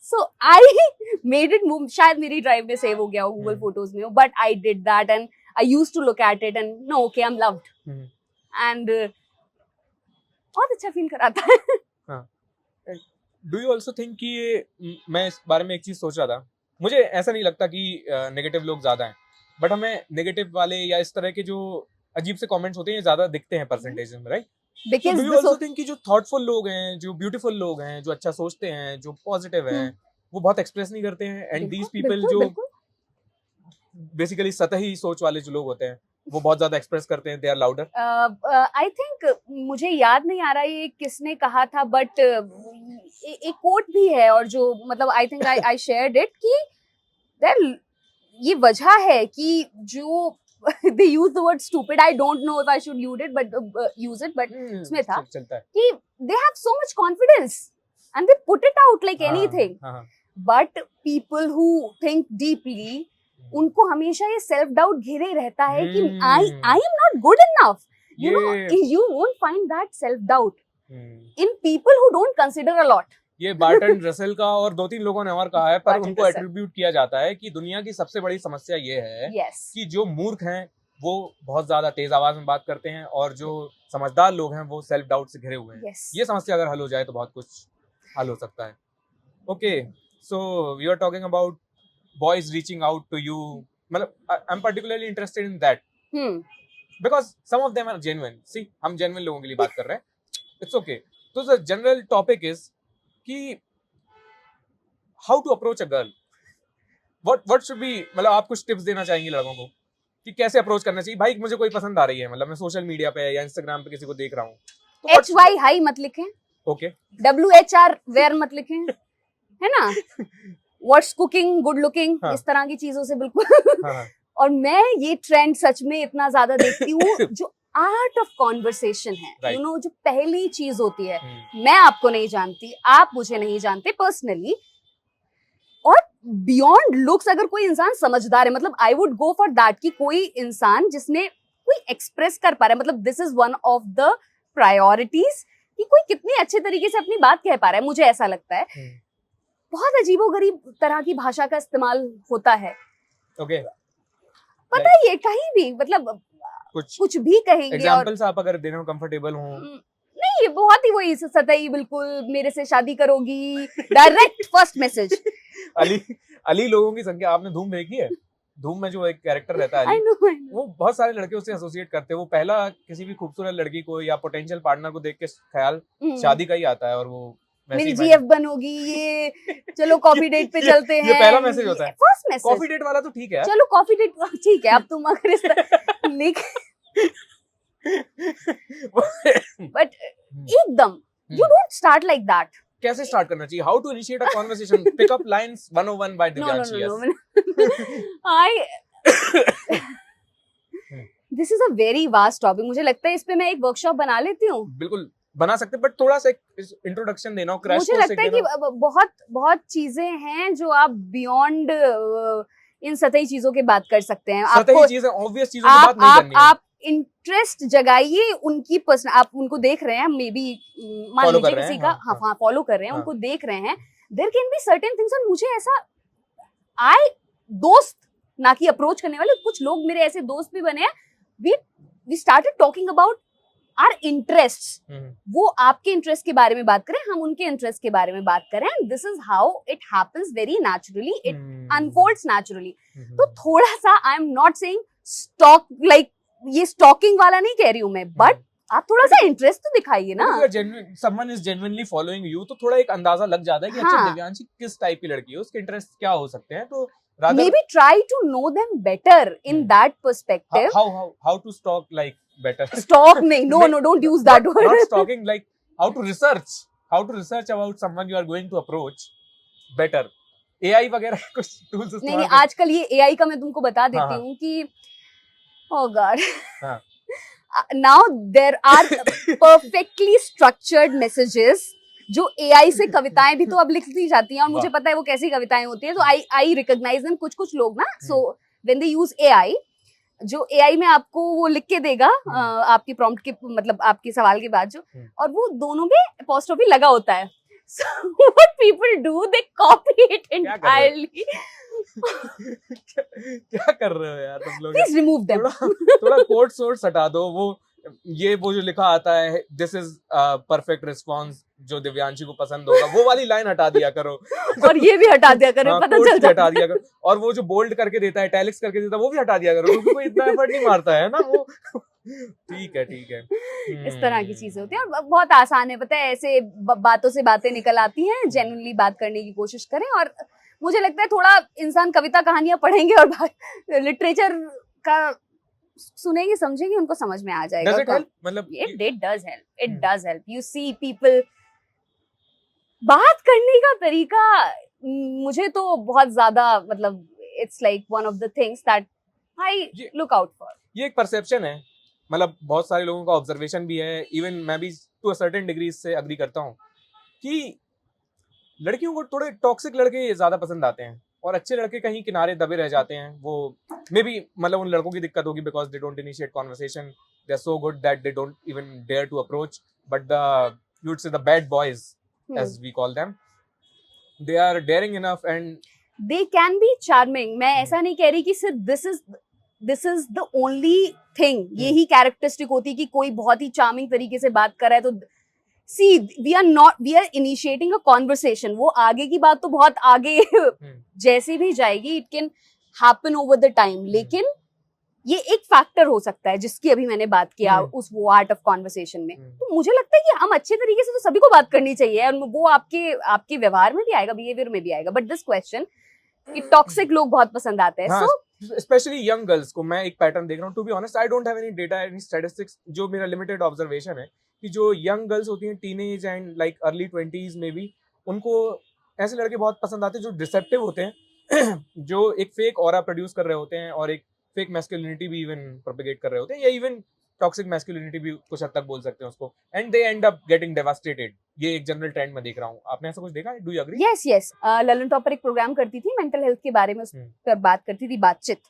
So I made it move. शायद मेरी ड्राइव में सेव हो गया हो Google Photos में, but I did that and I used to look at it and no, okay, I'm loved. And बहुत अच्छा feel कराता है। हाँ। Do you also think कि मैं इस बारे में एक चीज सोच रहा था, मुझे ऐसा नहीं लगता कि नेगेटिव लोग ज्यादा हैं, बट हमें नेगेटिव वाले या इस तरह के जो अजीब से कमेंट्स होते हैं ये ज्यादा दिखते हैं परसेंटेज में, right? Because do you also think कि जो थॉटफुल लोग हैं, जो ब्यूटीफुल लोग हैं, जो अच्छा सोचते हैं, जो पॉजिटिव हैं, वो बहुत एक्सप्रेस नहीं करते हैं, एंड दीज पीपल जो बेसिकली सतही सोच वाले जो लोग होते हैं वो बहुत ज्यादा एक्सप्रेस करते हैं, they are louder? I think, मुझे याद नहीं आ रहा ये किसने कहा था, बट एक कोट भी है, और जो मतलब I think I shared it कि ये वजह है कि जो they use the word stupid, I don't know if I should use it, but इसमें था कि they have so much confidence and they put it out like anything. But people who think deeply, उनको हमेशा ये self doubt घेरे रहता है कि I am not good enough. You know, you won't find that self doubt in people who don't consider a lot. ये Barton Russell का और 2-3 लोगों ने और कहा है, पर उनको एट्रीब्यूट किया जाता है कि दुनिया की सबसे बड़ी समस्या ये है कि जो मूर्ख हैं वो बहुत ज्यादा तेज आवाज में बात करते हैं, और जो समझदार लोग हैं वो सेल्फ डाउट से घिरे हुए हैं. Yes. ये समस्या अगर हल हो जाए तो बहुत कुछ हल हो सकता है. Okay, so we are talking about boys reaching out to you. मतलब I am particularly interested in that because some of them are genuine. See, हम genuine लोगों के लिए बात कर रहे हैं. It's okay. So the general topic is कि how to approach a girl. What should be, मतलब आप कुछ टिप्स देना चाहेंगे लड़कों को कि कैसे अप्रोच करना चाहिए. भाई मुझे कोई पसंद आ रही है, मतलब मैं सोशल मीडिया पे या इंस्टाग्राम पे किसी को देख रहा हूँ, तो HY हाई मत लिखें, ओके, WHR वेयर मत लिखें, है ना. व्हाट्स कुकिंग गुड लुकिंग, हाँ. इस तरह की चीजों से बिल्कुल. हाँ. और मैं ये ट्रेंड सच में इतना ज्यादा देखती हूँ. जो आर्ट ऑफ कॉन्वर्सेशन है, Right. यू नो, जो पहली चीज होती है, मैं आपको नहीं जानती, आप मुझे नहीं जानते पर्सनली, और बियॉन्ड लुक्स अगर कोई इंसान समझदार है, मतलब I would go for that कि कोई इंसान जिसने कोई एक्सप्रेस कर पा रहा है, मतलब this is one of the priorities कि कोई कितने अच्छे तरीके से अपनी बात कह पा रहा है. मुझे ऐसा लगता है बहुत अजीबोगरीब तरह की भाषा का इस्तेमाल होता है. ओके, पता ही है, कहीं भी मतलब कुछ भी कहेंगे. एग्जांपल्स आप अगर देने में कंफर्टेबल हो. नहीं, बहुत ही वही सतही, बिल्कुल मेरे से शादी करोगी, डायरेक्ट फर्स्ट मैसेज. अली लोगों की संख्या. आपने धूम देखी है? धूम में जो एक कैरेक्टर रहता है अली, वो बहुत सारे लड़के उससे एसोसिएट करते हैं. वो पहला किसी भी खूबसूरत लड़की को या पोटेंशियल पार्टनर को देख के ख्याल शादी का ही आता है, और वो मेरी जीएफ बनोगी, ये चलो कॉफी डेट पे चलते हैं. ये पहला मैसेज होता है. First message. कॉफी डेट वाला तो ठीक है, चलो कॉफी डेट ठीक है. अब तुम अगर इस तरह बट एकदम you don't start like that. कैसे स्टार्ट करना चाहिए? How to initiate a conversation? Pick up lines 101 by Divyanshi. This is a very vast topic. मुझे लगता है इस पे मैं एक वर्कशॉप बना लेती हूँ. बिल्कुल बना सकते, बट थोड़ा सा इंट्रोडक्शन देना हो, क्रैश कोर्स. मुझे लगता है कि बहुत चीजें हैं जो आप बियॉन्ड इन सतही चीजों की बात कर सकते हैं. सतही चीजें, ऑब्वियस चीजों की बात नहीं करनी है. आप इंटरेस्ट जगाइए उनकी पर्सन. आप उनको देख रहे हैं, मे बी मान लीजिए किसी का, हाँ फॉलो कर रहे हैं, उनको देख रहे हैं. There can be certain things. और मुझे ऐसा दोस्त ना कि अप्रोच करने वाले, कुछ लोग मेरे ऐसे दोस्त भी बने हैं. We started talking about our interests. वो आपके इंटरेस्ट के बारे में बात करें, हम उनके इंटरेस्ट के बारे में बात करें. This is how it happens very naturally, it unfolds naturally. तो थोड़ा सा, आई am not saying stock, like ये स्टॉकिंग वाला नहीं कह रही हूं मैं, बट आप थोड़ा सा इंटरेस्ट तो दिखाइए ना. Someone is genuinely following you, तो थोड़ा एक अंदाजा लग जाता है कि अच्छा दिव्यांशी किस टाइप की लड़की है, उसके इंटरेस्ट क्या हो सकते हैं. तो maybe try to know them better in that perspective. How to stalk, like, better? Stalk nahi, no, don't use that word. Not stalking, like how to research about someone you are going to approach better. AI वगैरह कुछ tools इस्तेमाल नहीं, आजकल ये AI का मैं तुमको बता देती हूँ कि oh God. Now there are perfectly structured messages जो AI से कविताएं भी तो अब लिख दी जाती हैं, और मुझे पता है वो कैसी कविताएं होती हैं. तो आई रिकॉग्नाइज देम. कुछ लोग ना, so when they use AI, जो AI में आपको वो लिख के देगा आपकी प्रॉम्प्ट के, मतलब आपके सवाल के बाद जो, और वो दोनों में अपॉस्ट्रोफी लगा होता है. So what people do, they copy it entirely. क्या कर रहे हो यार तुम लोग? Please remove them. थोड़ा कोड सोर्स हटा दो. वो जो लिखा आता है, दिस इज परफेक्ट रिस्पॉन्स, जो दिव्यांशी को पसंद होगा, वो वाली लाइन हटा दिया करो. और ये भी हटा दिया करो, पता चल जाता है. हटा दिया करो. और वो जो बोल्ड करके देता है, इटैलिक्स करके देता है, वो भी हटा दिया करो, क्योंकि कोई इतना एफर्ट नहीं मारता है ना वो. ठीक है. इस तरह की चीजें होती है, और बहुत आसान है. पता है, ऐसे बातों से बातें निकल आती हैं. जेन्युइनली बात करने की कोशिश करें. और मुझे लगता है थोड़ा इंसान कविता कहानियां पढ़ेंगे और लिटरेचर का सुनेंगे, समझेंगे, उनको समझ में आ जाएगा. Does it help? मतलब it does help. It does help. You see people, बात करने का तरीका मुझे तो बहुत ज्यादा, मतलब it's like one of the things that I look out for. ये एक परसेप्शन है, मतलब बहुत सारे लोगों का ऑब्जर्वेशन भी है. इवन मैं भी टू अ सर्टेन डिग्री से अग्री करता हूँ कि लड़कियों को थोड़े टॉक्सिक लड़के ज्यादा पसंद आते हैं, और अच्छे लड़के कहीं किनारे दबे रह जाते हैं. वो मे बी, मतलब उन लड़कों की दिक्कत होगी because they don't initiate conversation. They are so good that they don't even dare to approach. But the you would say the bad boys, as we call them, they are daring enough and they can be charming. मैं ऐसा नहीं कह रही कि सिर्फ this is the only thing, यही characteristic होती है कि कोई बहुत ही चार्मिंग तरीके से बात कर रहा है तो see we are initiating a conversation, वो आगे की बात तो बहुत आगे जैसे भी जाएगी, it can happen over the time, लेकिन ये एक फैक्टर हो सकता है जिसकी अभी मैंने बात किया उस वो आर्ट ऑफ कॉन्वर्सेशन में। तो मुझे लगता है कि हम अच्छे तरीके से तो सभी को बात करनी चाहिए, और वो आपके व्यवहार में भी आएगा, बिहेवियर में भी आएगा। बट दिस क्वेश्चन, कि टॉक्सिक लोग बहुत पसंद आते हैं, सो स्पेशली यंग गर्ल्स को मैं एक पैटर्न देख रहा हूँ। To be honest, I don't have any data, any statistics, जो मेरा लिमिटेड ऑब्जर्वेशन है कि जो यंग गर्ल्स होती हैं, teenage and like early 20s में भी, उनको ऐसे लड़के बहुत पसंद आते हैं जो डिसेप्टिव होते हैं जो एक फेक ऑरा प्रोड्यूस कर रहे होते हैं और एक फेक मैस्कुलिनिटी भी इवन प्रोपेगेट कर रहे होते हैं, या इवन टॉक्सिक मैस्कुलिनिटी भी कुछ हद तक बोल सकते हैं उसको, and they and up getting devastated. ये एक जनरल ट्रेंड मैं देख रहा हूँ। आपने ऐसा कुछ देखा है? Do you agree? Yes Lallantop एक प्रोग्राम करती थी मेंटल हेल्थ के बारे में, उस पर बात करती थी, बातचीत,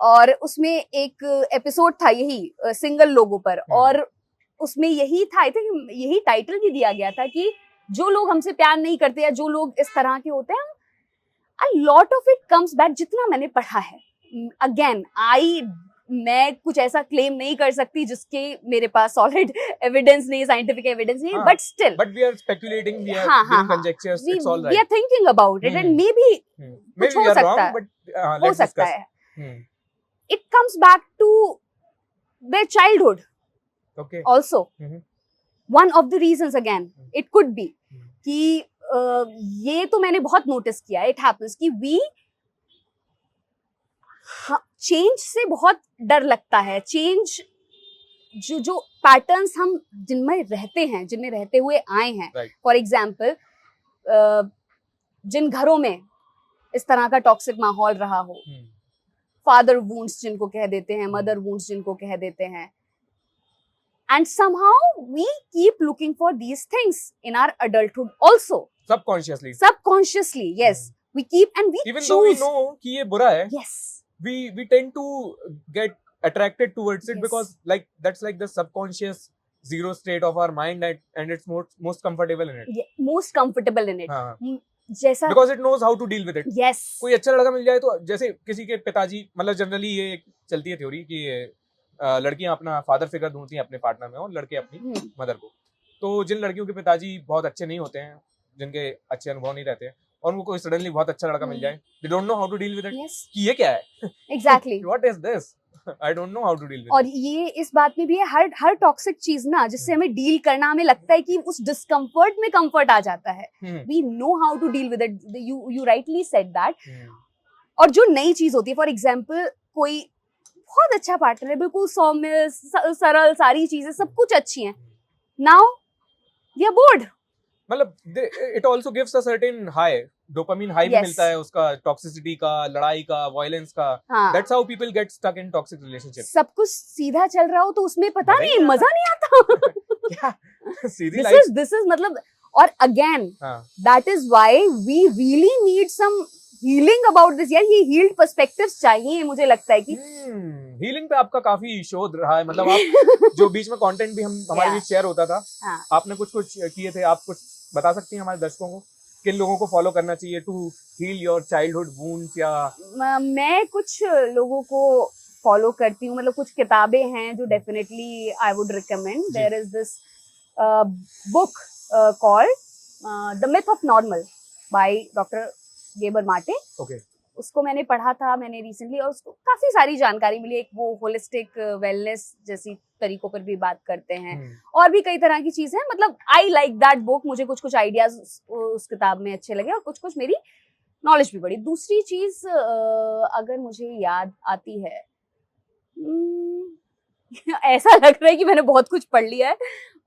और उसमें एक एपिसोड था यही सिंगल लोगों पर, और उसमें यही था, आई थिंक यही टाइटल भी दिया गया था कि जो लोग हमसे प्यार नहीं करते या जो लोग इस तरह के होते हैं, a lot of it comes back, जितना मैंने पढ़ा है, अगेन मैं कुछ ऐसा क्लेम नहीं कर सकती जिसके मेरे पास सॉलिड एविडेंस नहीं, साइंटिफिक एविडेंस नहीं, but still, but we are speculating, we are giving conjectures, it's all right, we are thinking about it, and may be कुछ हो सकता है, हो सकता है, it comes back to their childhood also. One of the reasons, again, it could be कि ये तो मैंने बहुत नोटिस किया, इट हैपेंस कि वी चेंज से बहुत डर लगता है, चेंज जो पैटर्न्स हम जिनमें रहते हैं, जिनमें रहते हुए आए हैं, फॉर एग्जाम्पल जिन घरों में इस तरह का टॉक्सिक माहौल रहा हो, फादर वुंड्स जिनको कह देते हैं, मदर वुंड्स जिनको कह देते हैं, and somehow we keep looking for these things in our adulthood also, subconsciously, yes, we keep, and we even choose, though we know कि ये बुरा है, yes, we tend to get attracted towards it, yes, because like that's like the subconscious zero state of our mind, and it's most comfortable in it, yeah, most comfortable in it, जैसा, because it knows how to deal with it, yes, कोई अच्छा लड़का मिल जाए तो, जैसे किसी के पिताजी, मतलब जनरली ये चलती है थ्योरी कि लड़कियां अपना फादर फिगर ढूंढती हैं अपने पार्टनर में और लड़के अपनी मदर को। तो जिन लड़कियों के पिताजी बहुत अच्छे नहीं होते हैं, जिनके अच्छे अनुभव नहीं रहते हैं, और उनको कोई सडनली बहुत अच्छा लड़का मिल जाए, they don't know how to deal with it, कि ये क्या है, exactly, what is this, I don't know how to deal with. और ये इस बात में भी है, हर टॉक्सिक चीज ना जिससे हमें डील करना, हमें लगता है कि उस डिस्कम्फर्ट में कंफर्ट आ जाता है, we know how to deal with it, you rightly said that. और जो नई चीज होती है, फॉर एग्जाम्पल कोई बहुत अच्छा पार्टनर है, बिल्कुल सौम्य, सरल, सारी चीजें सब कुछ अच्छी हैं, नाउ वी आर बोर्ड, मतलब it also gives a certain high, dopamine high भी मिलता है उसका, टॉक्सिसिटी का, लड़ाई का, वायलेंस का, that's how people get stuck in toxic relationship. सब कुछ सीधा चल रहा हो तो उसमें पता नहीं, मजा नहीं आता क्या सीधी लाइफ, दिस इज मतलब, और again that is why we really need some healing about this, यार ये हील्ड पर्सपेक्टिव्स चाहिए, मुझे लगता है कि हीलिंग पे आपका काफी शोध रहा है, मतलब आप जो बीच में कंटेंट भी हमारे बीच शेयर होता था, आपने कुछ किए थे, आप कुछ बता सकती हैं हमारे दर्शकों को किन लोगों को फॉलो करना चाहिए to heal your childhood wounds? या मैं कुछ लोगों को फॉलो करती हूँ, मतलब कुछ किताबें हैं जो definitely I would recommend. There is this book called the myth of normal by doctor Gabor Mate. Okay, उसको मैंने पढ़ा था मैंने रिसेंटली, और उसको काफी सारी जानकारी मिली। एक वो होलिस्टिक वेलनेस जैसी तरीकों पर भी बात करते हैं, और भी कई तरह की चीजें हैं। मतलब आई लाइक दैट बुक, मुझे कुछ कुछ आइडियाज उस किताब में अच्छे लगे और कुछ कुछ मेरी नॉलेज भी बढ़ी। दूसरी चीज अगर मुझे याद आती है, ऐसा लग रहा है कि मैंने बहुत कुछ पढ़ लिया है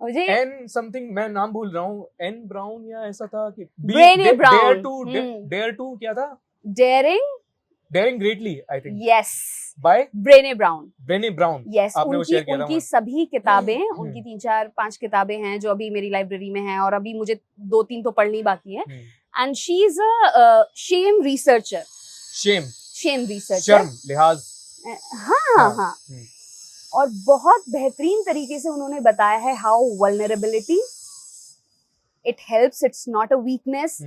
मुझे। एन समथिंग, मैं नाम भूल रहा हूँ, एन ब्राउन या ऐसा था कि ब्रेने ब्राउन, डेयर टू क्या था, daring greatly I think, yes, by Brené Brown, yes. आपने वो शेयर किया था। उनकी सभी किताबें, उनकी 3-4-5 किताबें हैं जो अभी मेरी लाइब्रेरी में हैं, और अभी मुझे 2-3 तो पढ़नी बाकी है। And she is a shame researcher, शर्म लिहाज, हाँ। और बहुत बेहतरीन तरीके से उन्होंने बताया है how vulnerability it helps, it's not a weakness,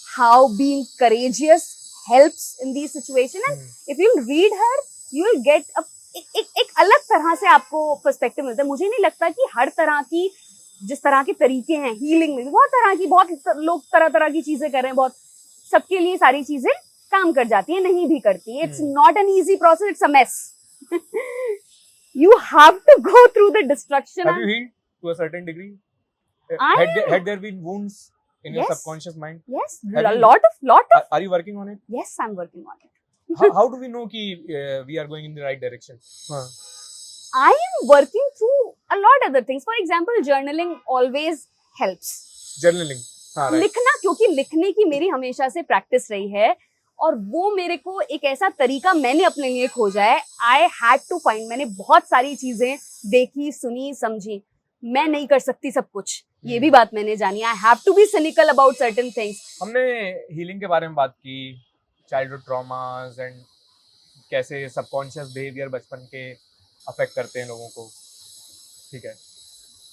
how being courageous helps in these situations, and if you'll read her, you will get a एक अलग तरह से आपको पर्सपेक्टिव मिलता है। मुझे नहीं लगता कि हर तरह की, जिस तरह के तरीके हैं हीलिंग में, बहुत तरह की, बहुत लोग तरह तरह की चीजें कर रहे हैं, बहुत, सबके लिए सारी चीजें काम कर जाती है, नहीं भी करती। It's not an easy process, it's a mess. You have to go through the destruction. Have you healed to a certain degree? Had there been wounds in your Yes. subconscious mind? Yes, Have a you- lot of. Are you working on it? Yes, I'm working on it. How do we know कि we are going in the right direction? I am working through a lot other things. For example, journaling always helps. Journaling. हाँ, right. लिखना, क्योंकि लिखने की मेरी हमेशा से practice रही है, और वो मेरे को एक ऐसा तरीका मैंने अपने लिए खोजा है। आई हैड टू फाइंड, मैंने बहुत सारी चीजें देखी, सुनी, समझी, मैं नहीं कर सकती सब कुछ, ये भी बात मैंने जानी। I have to be cynical about certain things. हमने हीलिंग के बारे में बात की, चाइल्डहुड ट्रॉमास एंड कैसे सबकॉन्शियस बिहेवियर बचपन के अफेक्ट करते हैं लोगों को, ठीक है।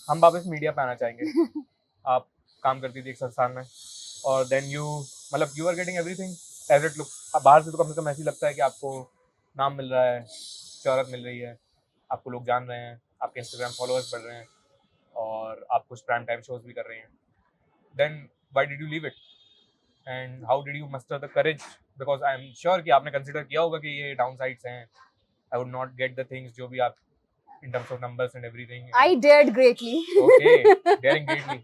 हम वापस मीडिया पे आना चाहेंगे। आप काम करती थी एक संस्थान में, और then you are getting everything as it look. अब बाहर से तो कम से कम ऐसे ही लगता है कि आपको नाम मिल रहा है, शोहरत मिल रही है, आपको लोग जान रहे हैं, आपके इंस्टाग्राम फॉलोअर्स बढ़ रहे हैं, और आप कुछ प्राइम टाइम शोज भी कर रहे हैं। Then why did you leave it and how did you muster the courage? Because I am sure कि आपने कंसिडर किया होगा कि ये डाउन साइड्स हैं, I would not get the things जो भी आप in terms of numbers and everything. I dared greatly. Okay, daring greatly.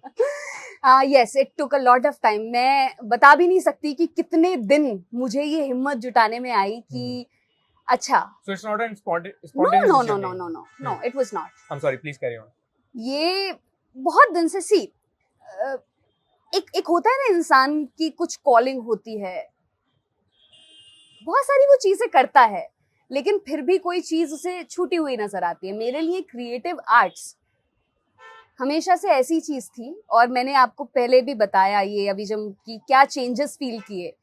Yes, it took a lot of time. मैं बता भी नहीं सकती कि कितने दिन मुझे ये हिम्मत जुटाने में आई कि अच्छा. So it's not a spontaneous No, decision. it was not. I'm sorry, please carry on. ये बहुत दिन से एक होता है ना इंसान की कुछ कॉलिंग होती है, बहुत सारी वो चीजें करता है, लेकिन फिर भी कोई चीज उसे छूटी हुई नजर आती है। मेरे लिए क्रिएटिव आर्ट्स हमेशा से ऐसी चीज थी, और मैंने आपको पहले भी बताया ये अभी जब कि क्या चेंजेस फील किए।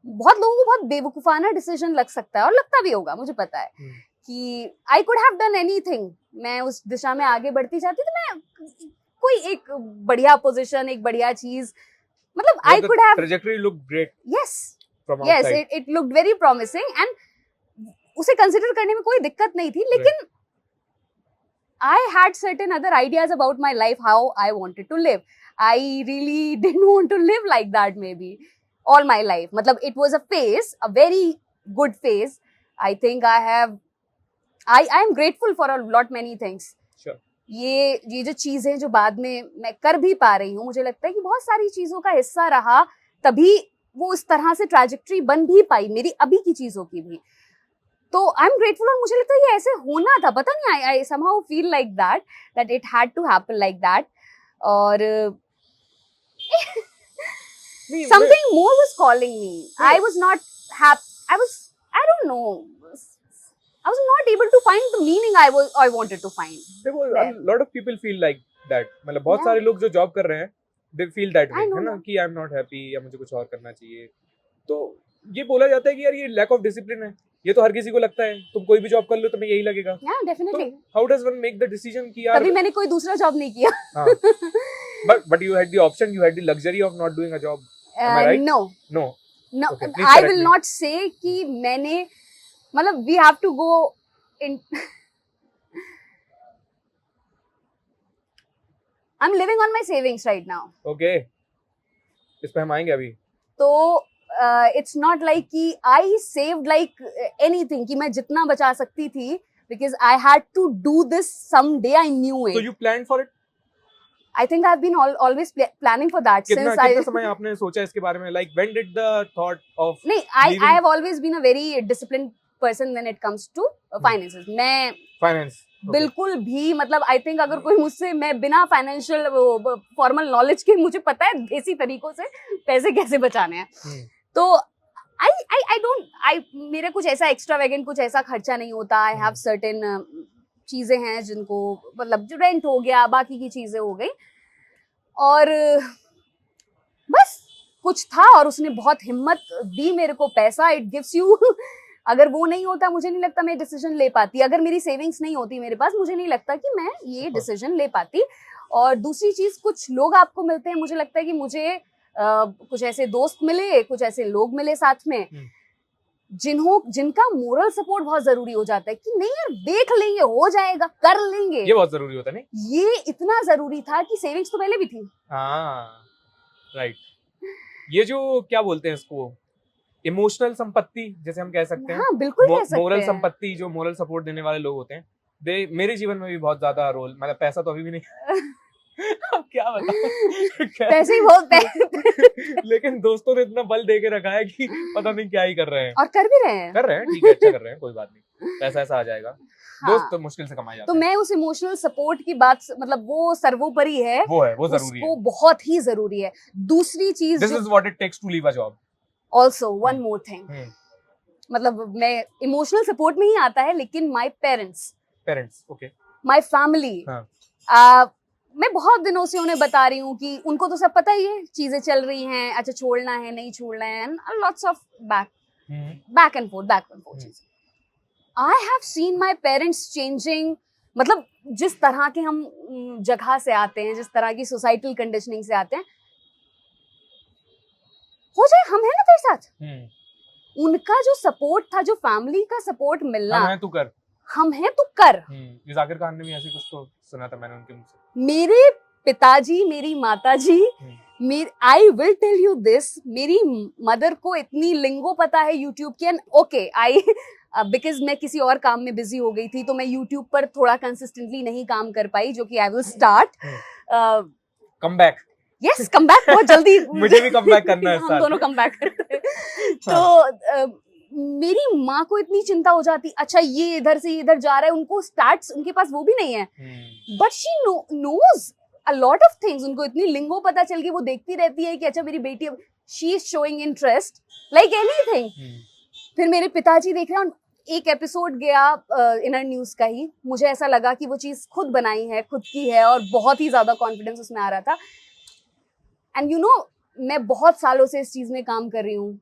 बहुत लोगों को बहुत बेवकूफाना डिसीजन लग सकता है, और लगता भी होगा, मुझे पता है कि I could have done anything. मैं उस दिशा में आगे बढ़ती जाती तो मैं कोई एक बढ़िया पोजीशन, एक बढ़िया चीज, मतलब I could have trajectory looked great. Yes, from yes, outside. it looked very promising and उसे कंसिडर करने में कोई दिक्कत नहीं थी, लेकिन I had certain other ideas about my life, how I wanted to live. I really didn't want to live like that maybe all my life. मतलब it was a phase, a very good phase. I think I am grateful for a lot many things. Sure. ये जो चीजें जो बाद में मैं कर भी पा रही हूँ, मुझे लगता है कि बहुत सारी चीजों का हिस्सा रहा, तभी वो इस तरह से ट्रैजेक्टरी बन भी पाई मेरी अभी की चीजों की भी। तो आई एम ग्रेटफुल, और मुझे लगता है ये ऐसे होना था, पता नहीं, I somehow feel like that it had to happen like that. और something more was calling me. I was not happy. I don't know, I was not able to find the meaning I wanted to find. देखो, a lot of people feel like that. मतलब बहुत सारे लोग जो job कर रहे हैं, they feel that way, है ना, कि I am not happy या मुझे कुछ और करना चाहिए। तो ये बोला जाता है कि यार ये lack of discipline है, ये तो हर किसी को लगता है, तुम कोई भी जॉब कर लो तुम्हें यही लगेगा। Yeah, definitely. तो how does one make the decision कि यार तभी मैंने कोई दूसरा जॉब नहीं किया। हाँ, but you had the option, you had the luxury of not doing a job. Am I right? No. Okay, please I correct will me. not say कि मैंने, मतलब we have to go in. I'm living on my savings right now. Okay, इस पे हम आएंगे अभी। तो it's not like कि I saved like anything, कि मैं जितना बचा सकती थी, because I had to do this someday. I knew it. So you planned for it? I think I've been always planning for that since कितना समय आपने सोचा इसके बारे में? Like when did the thought of नहीं, I have always been a very disciplined person when it comes to finances. मैं finance बिल्कुल भी, मतलब I think अगर कोई मुझसे, मैं बिना फाइनेंशियल फॉर्मल नॉलेज के, मुझे पता है देसी तरीकों से पैसे कैसे बचाने हैं। तो मेरा कुछ ऐसा एक्स्ट्रावेगेंट, कुछ ऐसा खर्चा नहीं होता। आई हैव सर्टेन चीजें हैं जिनको, मतलब जो रेंट हो गया, बाकी की चीजें हो गई, और बस कुछ था, और उसने बहुत हिम्मत दी मेरे को। पैसा इट गिव्स यू, अगर वो नहीं होता मुझे नहीं लगता मैं डिसीजन ले पाती। अगर मेरी सेविंग्स नहीं होती मेरे पास, मुझे नहीं लगता कि मैं ये डिसीजन ले पाती। और दूसरी चीज, कुछ लोग आपको मिलते हैं, मुझे लगता है कि मुझे कुछ ऐसे दोस्त मिले, कुछ ऐसे लोग मिले साथ में, जिनका मोरल सपोर्ट बहुत जरूरी हो जाता है कि नहीं यार देख लेंगे, हो जाएगा, कर लेंगे, ये बहुत जरूरी होता है। नहीं ये इतना जरूरी था कि सेविंग्स तो पहले भी थी। हाँ राइट, ये जो क्या बोलते हैं इसको, इमोशनल संपत्ति जैसे हम कह सकते हैं, हाँ बिल्कुल कह सकते मोरल हैं। संपत्ति, जो मोरल सपोर्ट देने वाले लोग होते हैं, मेरे जीवन में भी बहुत ज्यादा रोल, मतलब पैसा तो अभी भी नहीं अब क्या बताऊं पैसे ही बहुत लेकिन दोस्तों ने इतना बल दे के रखा है कि पता नहीं क्या ही कर रहे हैं, और कर भी रहे हैं, ठीक है, अच्छा कर रहे हैं, कोई बात नहीं, पैसा ऐसा आ जाएगा। हाँ। दोस्त तो मुश्किल से कमाए जाते तो हैं। मैं उस इमोशनल सपोर्ट की बात, मतलब वो सर्वोपरि है, वो जरूरी उसको है, बहुत ही जरूरी है। दूसरी चीज, this is what it takes to leave a job. Also one more thing, मतलब मैं इमोशनल सपोर्ट में ही आता है, लेकिन my parents okay, my family, मैं बहुत दिनों से उन्हें बता रही हूँ कि उनको तो सब पता ही है, चीजें चल रही हैं, अच्छा छोड़ना है नहीं छोड़ना है, lots of back and forth चीजें। I have seen my parents changing, मतलब जिस तरह के हम जगह से आते हैं, जिस तरह की सोसाइटल कंडीशनिंग से आते हैं, हो जाए हम है ना तेरे साथ, उनका जो सपोर्ट था, जो फैमिली का सपोर्ट मिलना, हम हैं तू कर, हम हैं तू कर। ये जाकिर खान ने भी ऐसे कुछ तो सुना था मैंने उनके मुंह से। मेरे पिताजी, मेरी माताजी, I will tell you this, मेरी मदर को इतनी लिंगो पता है यूट्यूब की, एंड ओके आई बिकॉज मैं किसी और काम में बिजी हो गई थी, तो मैं यूट्यूब पर थोड़ा कंसिस्टेंटली नहीं काम कर पाई, जो कि I will start come back, yes come back बहुत जल्दी मुझे भी कम बैक करना है, हम दोनों कम बैक करते हैं। तो मेरी माँ को इतनी चिंता हो जाती, अच्छा ये इधर से इधर जा रहा है, उनको स्टार्ट्स, उनके पास वो भी नहीं है, but she knows a lot of things, उनको इतनी लिंगो पता चल गई, वो देखती रहती है कि अच्छा मेरी बेटी, she is showing interest like anything. फिर मेरे पिताजी देख रहे हैं, एक एपिसोड गया इनर न्यूज का ही, मुझे ऐसा लगा कि वो चीज खुद बनाई है, खुद की है, और बहुत ही ज्यादा कॉन्फिडेंस उसमें आ रहा था। एंड यू नो, मैं बहुत सालों से इस चीज में काम कर रही हूँ,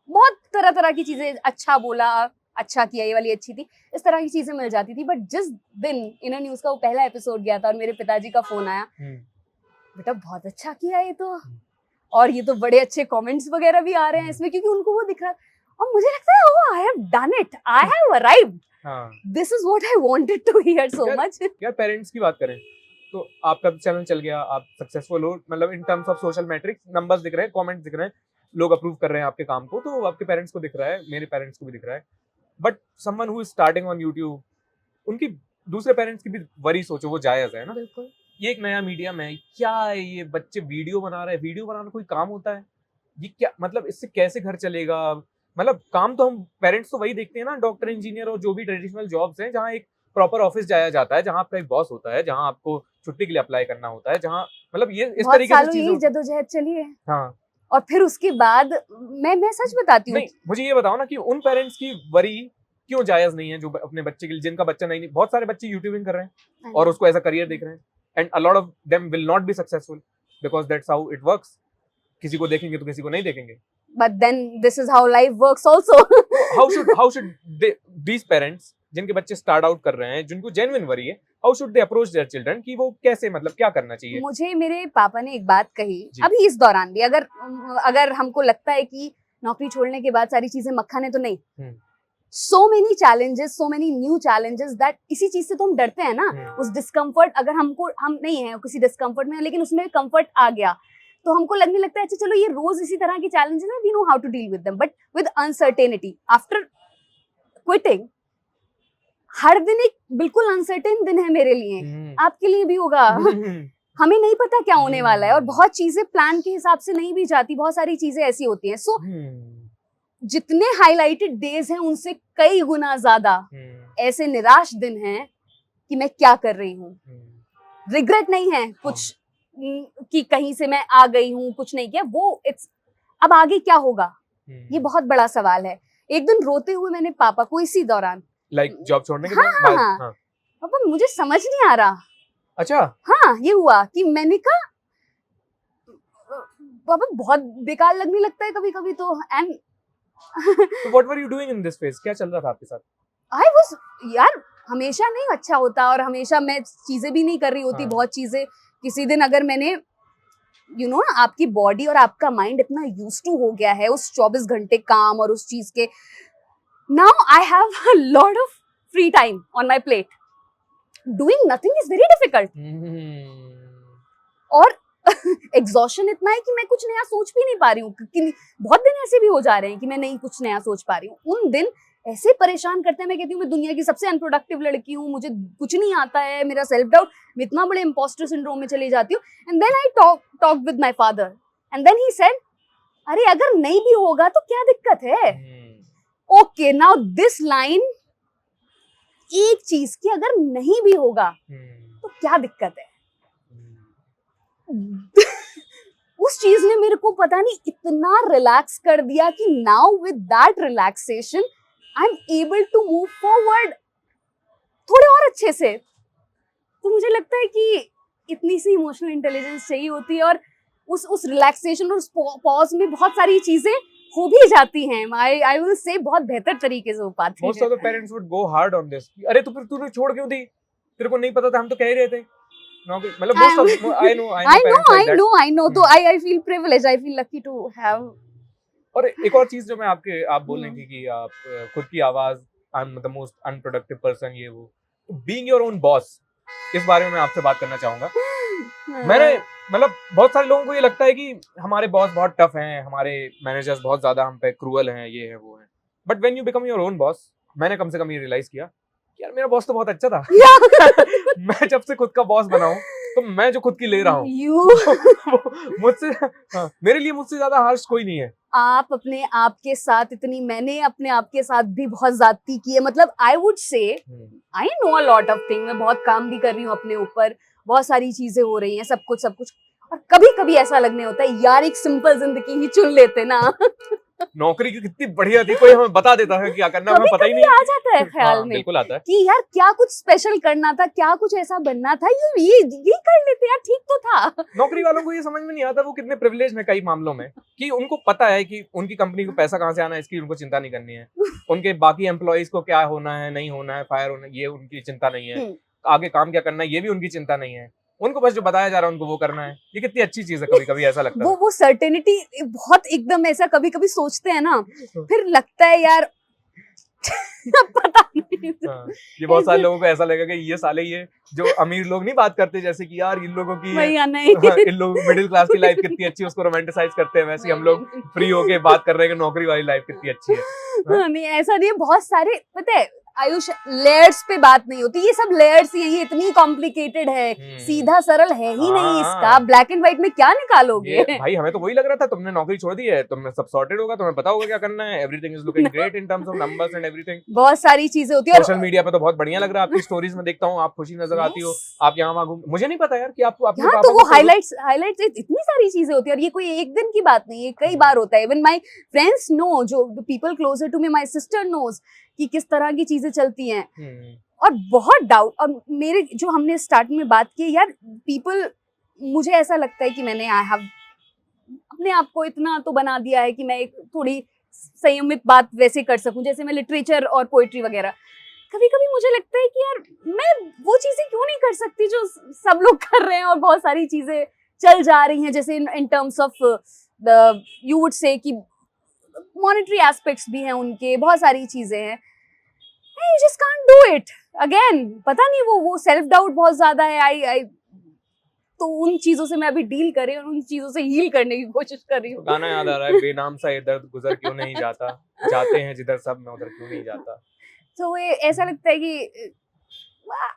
बहुत तरह तरह की चीजें, अच्छा बोला, अच्छा किया, ये वाली अच्छी थी, इस तरह की चीजें मिल जाती थी। बट जिस दिन इनर न्यूज का वो पहला एपिसोड गया था और मेरे पिताजी का फोन आया, बेटा बहुत अच्छा किया ये तो, और ये तो बड़े अच्छे कमेंट्स वगैरह भी आ रहे हैं इसमें, क्योंकि उनको वो दिख रहा, और मुझे लगता है oh I have done it, I have arrived, this is what I wanted to hear so much. यार पेरेंट्स की बात करें तो आपका चैनल चल गया, आप सक्सेसफुल हो, मतलब in terms of social matrix, numbers दिख रहे हैं, कमेंट्स दिख रहे हैं, लोग अप्रूव कर रहे हैं आपके काम को, तो आपके पेरेंट्स को दिख रहा है, मेरे पेरेंट्स को भी दिख रहा है। But someone who is starting on YouTube, उनकी दूसरे पेरेंट्स की भी वरी सोचो, वो जायज है ना। बिल्कुल, ये एक नया मीडियम है, क्या है ये, बच्चे वीडियो बना रहे हैं, वीडियो बनाना कोई काम होता है? ये क्या मतलब, इससे कैसे घर चलेगा? मतलब काम तो हम पेरेंट्स तो वही देखते हैं ना, डॉक्टर, इंजीनियर और जो भी ट्रेडिशनल जॉब्स हैं, जहाँ एक प्रॉपर ऑफिस जाया जाता है, जहाँ आपका एक बॉस होता है, जहाँ आपको छुट्टी के लिए अप्लाई करना होता है, जहाँ मतलब ये इस तरीके से चीजें जद्दोजहद चली है। हाँ, और फिर उसके बाद मैं सच बताती हूँ, नहीं मुझे ये बताओ ना कि उन पेरेंट्स की वरी क्यों जायज नहीं है, जो अपने बच्चे के लिए, जिनका बच्चा नहीं, बहुत सारे बच्चे यूट्यूबिंग कर रहे हैं और उसको एज अ करियर देख रहे हैं, and a lot of them will not be successful because that's how it works. किसी को देखेंगे तो किसी को नहीं देखेंगे, but then this is how life works also। how should these parents जिनके बच्चे स्टार्ट आउट कर रहे हैं, जिनको जेन्युइन वरी है, how should they approach their children, कि वो कैसे, मतलब क्या करना चाहिए? मुझे मेरे पापा ने एक बात कही अभी इस दौरान भी, अगर हमको लगता है कि नौकरी छोड़ने के बाद सारी चीजें मक्खन है, तो नहीं, so many challenges, so many new challenges that इसी चीज से तो हम डरते हैं ना, उस डिस्कम्फर्ट, अगर हम नहीं है किसी डिस्कम्फर्ट में, लेकिन उसमें कंफर्ट आ गया, तो हमको लगने लगता है अच्छा चलो ये रोज इसी तरह के चैलेंजेस हैं, we know how to deal with them, but with uncertainty after quitting, हर दिन एक बिल्कुल अनसर्टेन दिन है मेरे लिए, आपके लिए भी होगा। हमें नहीं पता क्या होने वाला है, और बहुत चीजें प्लान के हिसाब से नहीं भी जाती, बहुत सारी चीजें ऐसी होती हैं। सो जितने हाईलाइटेड डेज हैं, उनसे कई गुना ज्यादा ऐसे निराश दिन हैं कि मैं क्या कर रही हूँ। रिग्रेट नहीं है कुछ कि कहीं से मैं आ गई हूँ, कुछ नहीं किया, वो इट्स अब आगे क्या होगा, ये बहुत बड़ा सवाल है। एक दिन रोते हुए मैंने पापा को इसी दौरान, लाइक जॉब छोड़ने के बाद, हाँ, पापा मुझे समझ नहीं आ रहा। अच्छा, हाँ, ये हुआ कि मैंने कहा पापा बहुत बेकार लगने लगता है कभी कभी तो, and so what were you doing in this phase? क्या चल रहा था आपके साथ? I was, यार हमेशा नहीं अच्छा होता, और हमेशा मैं चीजें भी नहीं कर रही होती, बहुत चीजें, किसी दिन अगर मैंने यू नो आपकी बॉडी और आपका माइंड इतना यूज टू हो गया है उस 24 घंटे काम और उस चीज के. Now I have a lot of free time on my plate. Doing nothing is very difficult. और एग्जॉशन इतना है कि मैं कुछ नया सोच भी नहीं पा रही हूँ. बहुत दिन ऐसे भी हो जा रहे हैं कि मैं नहीं कुछ नया सोच पा रही हूँ. उन दिन ऐसे परेशान करते हैं, मैं कहती हूँ मैं दुनिया की सबसे अनप्रोडक्टिव लड़की हूँ, मुझे कुछ नहीं आता है, मेरा सेल्फ डाउट, मैं इतना बड़े इम्पोस्टर सिंड्रोम में चली जाती हूँ. And then I talk with my father and then he said, अरे अगर नहीं भी होगा तो क्या दिक्कत है. ओके, नाउ दिस लाइन, एक चीज की अगर नहीं भी होगा तो क्या दिक्कत है. उस चीज ने मेरे को पता नहीं इतना रिलैक्स कर दिया कि now with that relaxation I am able to move forward थोड़े और अच्छे से. तो मुझे लगता है कि इतनी सी इमोशनल इंटेलिजेंस चाहिए होती है, और उस रिलैक्सेशन और उस पॉज में बहुत सारी चीजें हो भी जाती हैं. आई विल से बहुत बेहतर तरीके से हो पाती है. Most of the parents would go hard on this. अरे तो फिर तूने छोड़ क्यों दी, तेरे को नहीं पता था, हम तो कह ही रहे थे. मतलब I know. तो I feel privileged, I feel lucky to have. और एक और चीज जो मैं आप बोल रही थी कि आप खुद की आवाज, I'm the most unproductive person, ये वो. Being your own boss, इस बारे में मैं आपसे बात करना चाहूंगा. मैंने मतलब बहुत सारे लोगों को ये लगता है कि हमारे बॉस बहुत टफ हैं, हमारे मैनेजर्स बहुत ज्यादा हम पे क्रूअल हैं, ये है वो है. But when you become your own boss, मैंने कम से कम ये रियलाइज किया यार मेरा बॉस तो बहुत अच्छा था. मैं जब से खुद का बॉस बना हूं तो मैं जो खुद की ले रहा हूँ मुझसे मेरे लिए मुझसे ज्यादा हार्श कोई नहीं है. आप अपने आप के साथ मैंने अपने आप के साथ भी बहुत ज्यादती की है. मतलब I would say I know a lot of thing. मैं बहुत काम भी कर रही हूँ अपने ऊपर, बहुत सारी चीजें हो रही हैं, सब कुछ. और कभी कभी ऐसा लगने होता है यार एक सिंपल जिंदगी ही चुन लेते ना. नौकरी की कितनी बढ़िया थी, कोई हमें बता देता है क्या करना, हमें पता ही नहीं. आ जाता है ख्याल में, बिल्कुल आता है कि यार क्या कुछ स्पेशल करना था, क्या कुछ ऐसा बनना था, ये कर लेते यार, ठीक तो था. नौकरी वालों को ये समझ में नहीं आता वो कितने प्रिविलेज में कई मामलों में, कि उनको पता है कि उनकी कंपनी को पैसा कहाँ से आना है, इसकी उनको चिंता नहीं करनी है. उनके बाकी एम्प्लॉइज को क्या होना है, नहीं होना है, फायर होना है, ये उनकी चिंता नहीं है. आगे काम क्या करना है ये भी उनकी चिंता नहीं है. उनको बस जो बताया जा रहा है उनको वो करना है. ये कितनी अच्छी चीज है. कभी कभी ऐसा लगता है वो सर्टेनिटी बहुत एकदम ऐसा कभी कभी सोचते हैं ना, फिर लगता है यार पता नहीं. ये बहुत सारे लोगों को ऐसा लगेगा कि ये साले ये जो अमीर लोग नहीं बात करते जैसे कि यार इन लोगों की इन लोगों मिडिल क्लास की लाइफ कितनी अच्छी है उसको रोमांटिसाइज करते हैं, वैसे हम लोग फ्री होके बात कर रहे हैं कि नौकरी वाली लाइफ कितनी अच्छी है. नहीं ऐसा नहीं. बहुत सारे पता है आयुष, लेयर्स पे बात नहीं होती. ये सब लेयर्स ही है, ये इतनी कॉम्प्लिकेटेड है, सीधा सरल है ही नहीं इसका. ब्लैक एंड व्हाइट में क्या निकालोगे. भाई हमें तो वही लग रहा था, तुमने नौकरी छोड़ दी है, तुमने सब सॉर्टेड होगा, तुम्हें पता होगा क्या करना है. Everything is looking great in terms of numbers and everything. बहुत सारी चीजें होती है. सोशल मीडिया पे तो बहुत बढ़िया लग रहा है, आपकी स्टोरीज में देखता हूँ आप खुशी नजर आती हो, आप यहाँ वहाँ घूम. मुझे नहीं पता यार कि आपको अपने तो वो हाइलाइट्स इतनी सारी चीजें होती है, और ये कोई एक दिन की बात नहीं है, कई बार होता है. इवन माय फ्रेंड्स नो, जो people closer to me, my sister knows कि किस तरह की चीजें चलती हैं. और बहुत डाउट, और मेरे जो हमने स्टार्टिंग में बात की यार, पीपल, मुझे ऐसा लगता है कि मैंने आई हैव अपने आप को इतना तो बना दिया है कि मैं एक थोड़ी संयमित बात वैसे कर सकूं, जैसे मैं लिटरेचर और पोइट्री वगैरह. कभी कभी मुझे लगता है कि यार मैं वो चीजें क्यों नहीं कर सकती जो सब लोग कर रहे हैं, और बहुत सारी चीजें चल जा रही हैं, जैसे in terms of the you would से कि मॉनेटरी एस्पेक्ट्स भी हैं उनके, बहुत सारी चीजें हैं. You just can't do it again. पता नहीं वो सेल्फ डाउट बहुत ज्यादा है. आई तो उन चीजों से मैं अभी डील कर रही हूँ, उन चीजों से हील करने की कोशिश कर रही हूँ. गाना याद आ रहा है, बेनाम सा ये दर्द गुजर क्यों नहीं जाता, जाते हैं जिधर सब मैं उधर क्यों नहीं जाता. तो ये ऐसा लगता है कि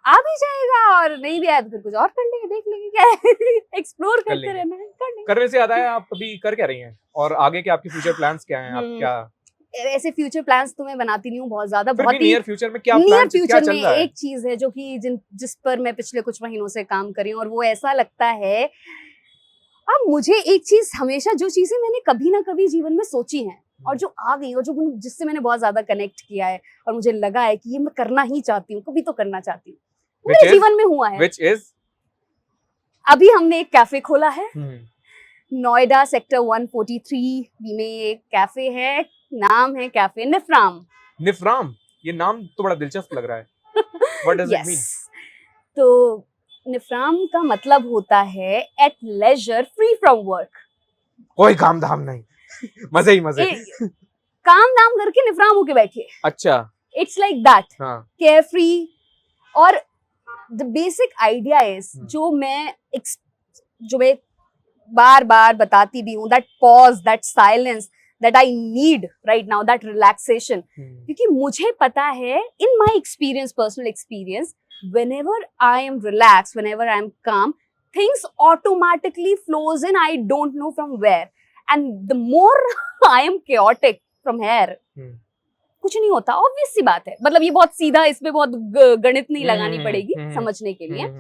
आ भी जाएगा, और नहीं भी आया तो फिर कुछ और कर लेंगे, देख लेंगे क्या है. एक्सप्लोर करते रहना है. करने से याद आया, आप अभी कर क्या रही हैं और आगे के आपके फ्यूचर प्लान्स क्या हैं, आप क्या ऐसे फ्यूचर प्लान्स तो मैं बनाती नहीं हूँ बहुत ज्यादा. बहुत ही नियर फ्यूचर में क्या प्लान, क्या चल रहा है? एक चीज है जो कि जिस पर मैं पिछले कुछ महीनों से काम कर रही हूँ, और वो ऐसा लगता है, अब मुझे एक चीज हमेशा, जो चीजें मैंने कभी ना कभी जीवन में सोची हैं और जो आ गई, और जो जिससे मैंने बहुत ज्यादा कनेक्ट किया है, और मुझे लगा है कि ये मैं करना ही चाहती हूँ, कभी तो करना चाहती हूँ, मेरे जीवन में हुआ है. Which is? अभी हमने एक कैफे खोला है नोएडा सेक्टर 143 में. एक कैफे है, नाम है कैफे निफ्राम. निफ्राम, ये नाम तो बड़ा दिलचस्प लग रहा है. What does it mean? तो निफ्राम का मतलब होता है at leisure, free from work. कोई काम धाम नहीं, मजे ही मजे। काम दाम करके निफ्राम होके बैठिए। अच्छा, इट्स लाइक दैट, हाँ, केयर फ्री। और द बेसिक आइडिया इज, जो मैं बार बार बताती भी हूँ, that pause, that silence that I need right now, that relaxation. क्योंकि मुझे पता है, in my experience, personal experience, whenever I am relaxed, whenever I am calm, things automatically flows in, I don't know from where. And the more I am chaotic from here, कुछ नहीं होता, obvious सी बात है। मतलब ये बहुत सीधा, इसमें बहुत गणित नहीं लगानी पड़ेगी समझने के लिए।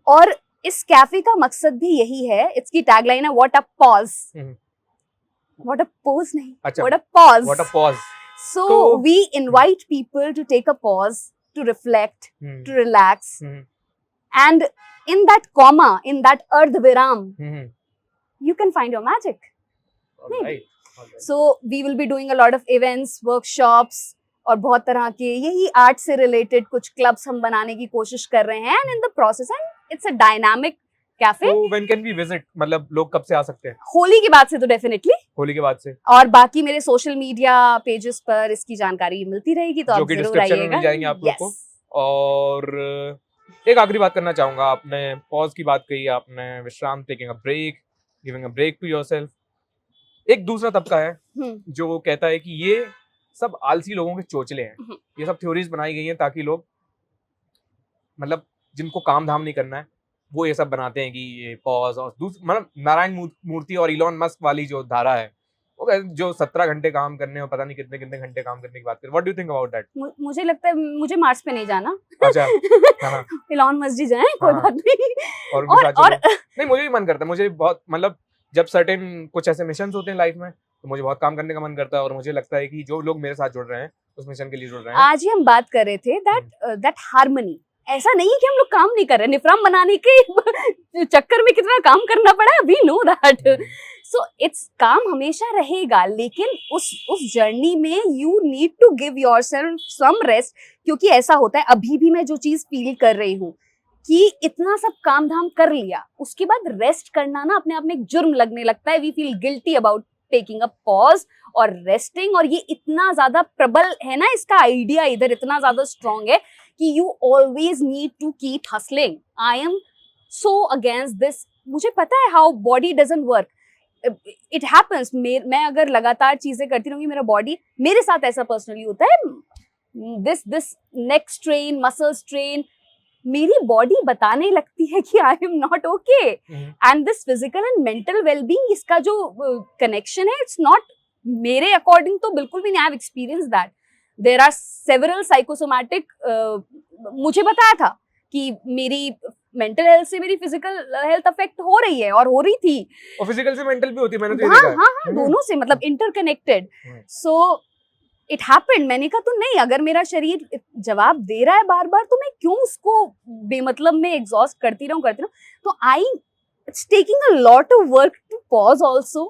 और इस कैफे का मकसद भी यही है, इसकी टैगलाइन है what a pause. What a pose नहीं, what a pause. What a pause. So we invite people to take a pause, to reflect, to relax, and in that comma, in that ardhviram, you can find your magic. Alright. So we will be doing a lot of events, workshops, और बहुत तरह के यही art से related कुछ clubs हम बनाने की कोशिश कर रहे हैं, and in the process, and it's a dynamic cafe. तो when can we visit? मतलब लोग कब से आ सकते हैं? होली के बाद से तो डेफिनेटली, होली के बाद से। और बाकी मेरे सोशल मीडिया पेजेस पर इसकी जानकारी मिलती रहेगी, तो आप जरूर आइएगा। मिल जाएंगे आप लोग को। और एक आखिरी बात करना चाहूंगा, आपने पॉज की बात कही, आपने विश्राम, taking a break, giving a break to yourself. एक दूसरा तबका है जो कहता है कि ये सब आलसी लोगों के चोचले हैं, ये सब थ्योरीज बनाई गई हैं ताकि लोग, मतलब जिनको काम धाम नहीं करना है, वो ये सब बनाते हैं कि ये पॉज। और मतलब नारायण मूर्ति और इलॉन मस्क वाली जो धारा है, वो जो 17 घंटे काम करने और पता नहीं कितने कितने घंटे काम करने की बात करें। What do you think about that? मुझे लगता है मुझे मार्स पे नहीं जाना। अच्छा, हाँ, इलॉन मस्क जी जाएं, कोई बात नहीं। और नहीं, मुझे भी मन करता है, मुझे बहुत, मतलब जब सर्टेन कुछ ऐसे मिशन होते हैं लाइफ में, तो मुझे बहुत काम करने का मन करता है। और मुझे लगता है कि जो लोग मेरे साथ जुड़ रहे हैं उस मिशन के लिए जुड़ रहे हैं। आज ही हम बात कर रहे थे दैट हार्मनी। ऐसा नहीं है कि हम लोग काम नहीं कर रहे, निफ्राम बनाने के चक्कर में कितना काम करना पड़ा है, we know that. So it's काम हमेशा रहेगा, लेकिन उस जर्नी में you need to give yourself some rest. क्योंकि ऐसा होता है, अभी भी मैं जो चीज फील कर रही हूँ कि इतना सब काम धाम कर लिया, उसके बाद रेस्ट करना ना अपने आप में एक जुर्म लगने लगता है। We feel guilty about taking a pause और रेस्टिंग। और ये इतना ज्यादा प्रबल है ना, इसका आइडिया इधर इतना ज्यादा स्ट्रॉन्ग है कि you always need to keep hustling. I am so against this. मुझे पता है how body doesn't work, it happens. मैं अगर लगातार चीजें करती रहूंगी, मेरा बॉडी, मेरे साथ ऐसा पर्सनली होता है, this neck strain, muscle strain, मेरी बॉडी बताने लगती है कि आई am not okay. And this physical and mental wellbeing, इसका जो कनेक्शन है, इट्स नॉट मेरे अकॉर्डिंग तो बिल्कुल भी नहीं। I have experience that there are several psychosomatic. मुझे बताया था कि मेरी मेंटल हेल्थ से मेरी फिजिकल हेल्थ अफेक्ट हो रही है, और हो रही थी, और फिजिकल से मेंटल भी होती है, मैंने तो ये देखा है। हाँ, दोनों से, मतलब इंटरकनेक्टेड। So it happened. मैंने कहा तो नहीं, अगर मेरा शरीर जवाब दे रहा है बार बार, तो मैं क्यों उसको बेमतलब में एग्जॉस्ट करती रहूं। तो it's taking a lot of work to pause also,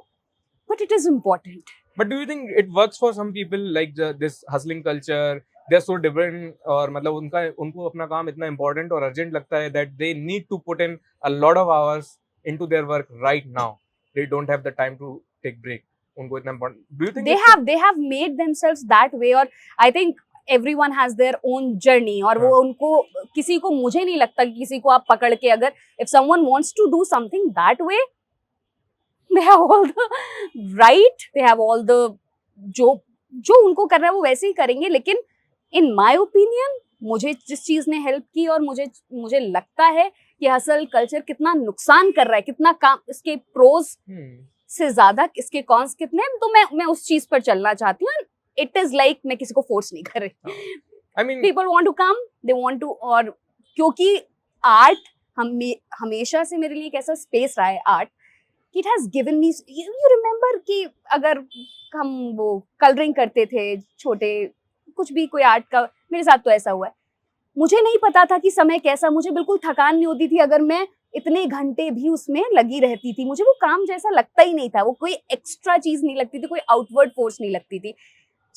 but it is important. But do you think it works for some people, like this hustling culture? They're so different, और मतलब उनको अपना काम इतना important और urgent लगता है that they need to put in a lot of hours into their work right now. They don't have the time to take break. उनको इतना important. Do you think they have made themselves that way? और I think everyone has their own journey, और वो उनको, किसी को, मुझे नहीं लगता कि किसी को आप पकड़ के, अगर if someone wants to do something that way, they have all the right, they have all the जो उनको करना है वो वैसे ही करेंगे। लेकिन in my opinion, मुझे जिस चीज ने हेल्प की, और मुझे लगता है कि हसल कल्चर कितना नुकसान कर रहा है, कितना काम, इसके प्रोज से ज्यादा इसके कॉन्स कितने, तो मैं उस चीज पर चलना चाहती हूँ। इट इज लाइक मैं किसी को फोर्स नहीं कर रही। I mean, people want to come, they want to, और क्योंकि आर्ट हमेशा से मेरे लिए एक ऐसा स्पेस रहा है, art, it has given me, you remember कि अगर हम वो कलरिंग करते थे छोटे, कुछ भी कोई आर्ट का, मेरे साथ तो ऐसा हुआ है। मुझे नहीं पता था कि समय कैसा, मुझे बिल्कुल थकान नहीं होती थी अगर मैं इतने घंटे भी उसमें लगी रहती थी। मुझे वो काम जैसा लगता ही नहीं था, वो कोई एक्स्ट्रा चीज नहीं लगती थी, कोई आउटवर्ड फोर्स नहीं लगती थी।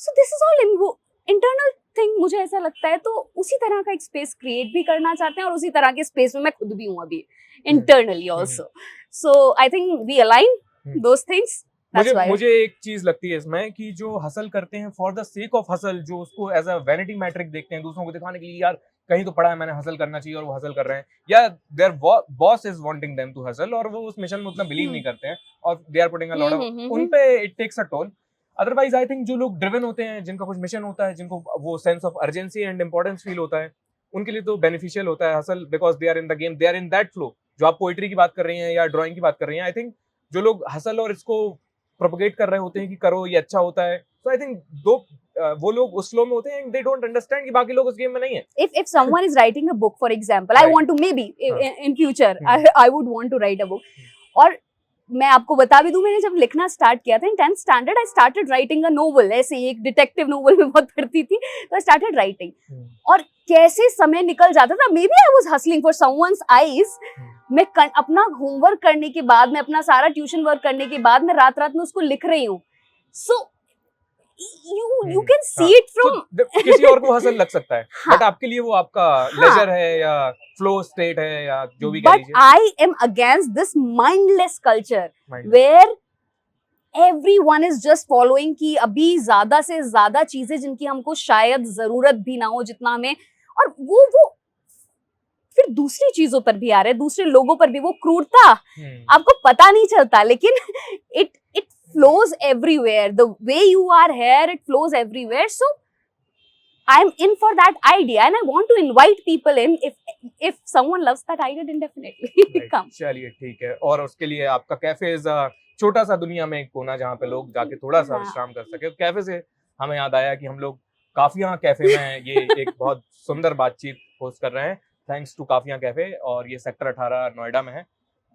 So this is all in, वो इंटरनल थिंग मुझे ऐसा लगता है, तो उसी तरह का एक स्पेस क्रिएट भी करना चाहते हैं, और उसी तरह के स्पेस में मैं खुद भी हूँ अभी internally also. So I think we align those things. मुझे एक चीज लगती है इसमें कि जो हसल करते हैं for the sake of hustle, जो उसको एज अ वैनिटी मैट्रिक देखते हैं, दूसरों को दिखाने के लिए यार कहीं तो पढ़ा है मैंने, हसल करना चाहिए, और वो हसल कर रहे हैं, या their boss is wanting them to hustle, और वो उस मिशन में उतना बिलीव नहीं करते हैं, और they are putting a lot of, उन पे it takes a toll. Otherwise I think जो लोग ड्रिवन होते हैं, जिनका कुछ मिशन होता है, जिनको वो sense of urgency and importance feel होता है, उनके लिए तो बेनिफिशियल होता है hustle, because they are in the game, they are in that flow. जो आप पोइट्री की बात कर रही हैं या ड्राइंग की बात कर रही हैं, आई थिंक जो लोग हसल और इसको प्रोपगेट कर रहे होते हैं कि करो ये अच्छा होता है, so I think वो लोग उस फ्लो में होते हैं, they don't understand कि बाकी लोग उस गेम में नहीं है. If someone is writing a book, for example, I want to maybe in future I would want to write a book. और मैं आपको बता भी दूं, मैंने जब लिखना स्टार्ट किया था इन 10th standard, I started writing a novel. ऐसे ही एक डिटेक्टिव नोवेल में बहुत पढ़ती थी, तो आई स्टार्टेड राइटिंग. और कैसे समय निकल जाता था, maybe I was hustling for someone's eyes. मैं अपना होमवर्क करने के बाद, मैं अपना सारा ट्यूशन वर्क करने के बाद, मैं रात रात में उसको लिख रही हूँ. सो you can see it from किसी और को हसल लग सकता है, बट आपके लिए वो आपका लेजर है या फ्लो स्टेट है या जो भी कह लीजिए. But I am against this mindless culture where everyone is just following कि अभी ज्यादा से ज्यादा चीजें जिनकी हमको शायद जरूरत भी ना हो जितना हमें, और वो फिर दूसरी चीजों पर भी आ रहे हैं, दूसरे लोगों पर भी. वो क्रूरता आपको पता नहीं चलता, लेकिन it flows everywhere. The way you are here, it flows everywhere. So I'm in for that idea, and I want to invite people in. If someone loves that idea, then definitely come. चलिए ठीक है. और उसके लिए आपका cafe is छोटा सा दुनिया में एक कोना जहाँ पे लोग जाके थोड़ा सा विश्राम कर सके. कैफे से हमें याद आया कि हम लोग काफिया कैफे में ये एक बहुत सुंदर बातचीत होस्ट कर रहे हैं, थैंक्स टू काफिया कैफे, और ये सेक्टर 18 नोएडा में है.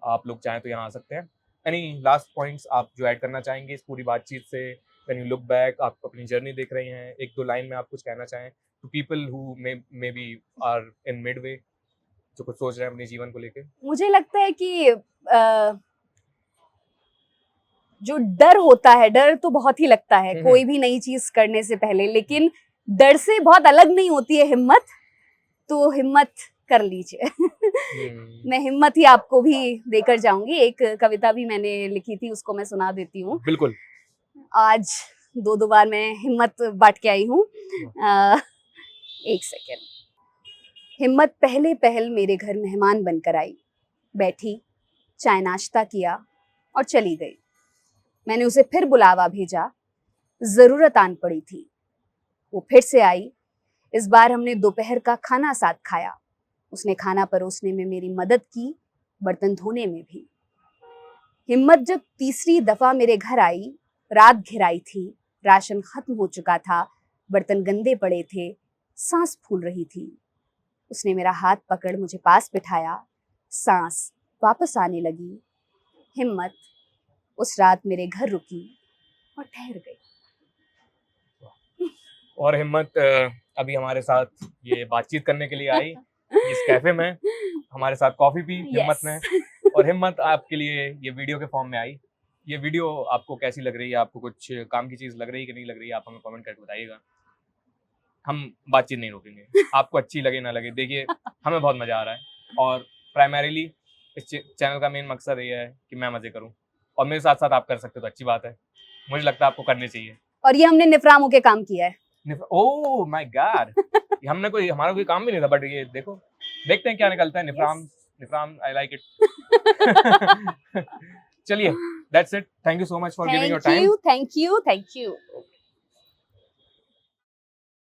आप लोग चाहें तो यहाँ आ सकते हैं. एनी लास्ट पॉइंट्स आप जो ऐड करना चाहेंगे इस पूरी बातचीत से? व्हेन यू लुक बैक, आप अपनी जर्नी देख रही हैं, एक दो लाइन में आप कुछ कहना चाहें to people who maybe are in midway, जो कुछ सोच रहे हैं अपने जीवन को लेके? मुझे लगता है कि जो डर होता है, डर तो बहुत ही लगता है कोई भी नई चीज करने से पहले, लेकिन डर से बहुत अलग नहीं होती है हिम्मत. तो हिम्मत कर लीजिए. मैं हिम्मत ही आपको भी देकर जाऊंगी. एक कविता भी मैंने लिखी थी, उसको मैं सुना देती हूँ. बिल्कुल. आज दो बार मैं हिम्मत बांट के आई हूँ. एक सेकेंड. हिम्मत पहले पहल मेरे घर मेहमान बनकर आई, बैठी, चाय नाश्ता किया और चली गई. मैंने उसे फिर बुलावा भेजा, जरूरत आन पड़ी थी. वो फिर से आई. इस बार हमने दोपहर का खाना साथ खाया. उसने खाना परोसने में मेरी मदद की, बर्तन धोने में भी. हिम्मत जब तीसरी दफा मेरे घर आई, रात घिराई थी, राशन खत्म हो चुका था, बर्तन गंदे पड़े थे, सांस फूल रही थी. उसने मेरा हाथ पकड़ मुझे पास बिठाया, सांस वापस आने लगी. हिम्मत उस रात मेरे घर रुकी और ठहर गई. और हिम्मत अभी हमारे साथ ये बातचीत करने के लिए आई इस कैफे में, हमारे साथ कॉफी पी हिम्मत ने. और हिम्मत आपके लिए ये वीडियो के फॉर्म में आई. ये वीडियो आपको कैसी लग रही है? आपको कुछ काम की चीज लग रही है कि नहीं लग रही है? आप हमें कमेंट करके बताइएगा. हम बातचीत नहीं रोकेंगे, आपको अच्छी लगे ना लगे. देखिए हमें बहुत मजा आ रहा है, और प्राइमरीली इस चैनल का मेन मकसद ये है कि मैं मजे करूं, और मेरे साथ साथ आप कर सकते हो तो अच्छी बात है. मुझे लगता है आपको करनी चाहिए. और ये हमने निफ्राम होके काम किया है. Oh my God. हमारा कोई काम भी नहीं था, बट ये देखो, देखते हैं क्या निकलता है. निफ्राम आई लाइक इट. चलिए, that's it. Thank you so much for giving your time. Thank you.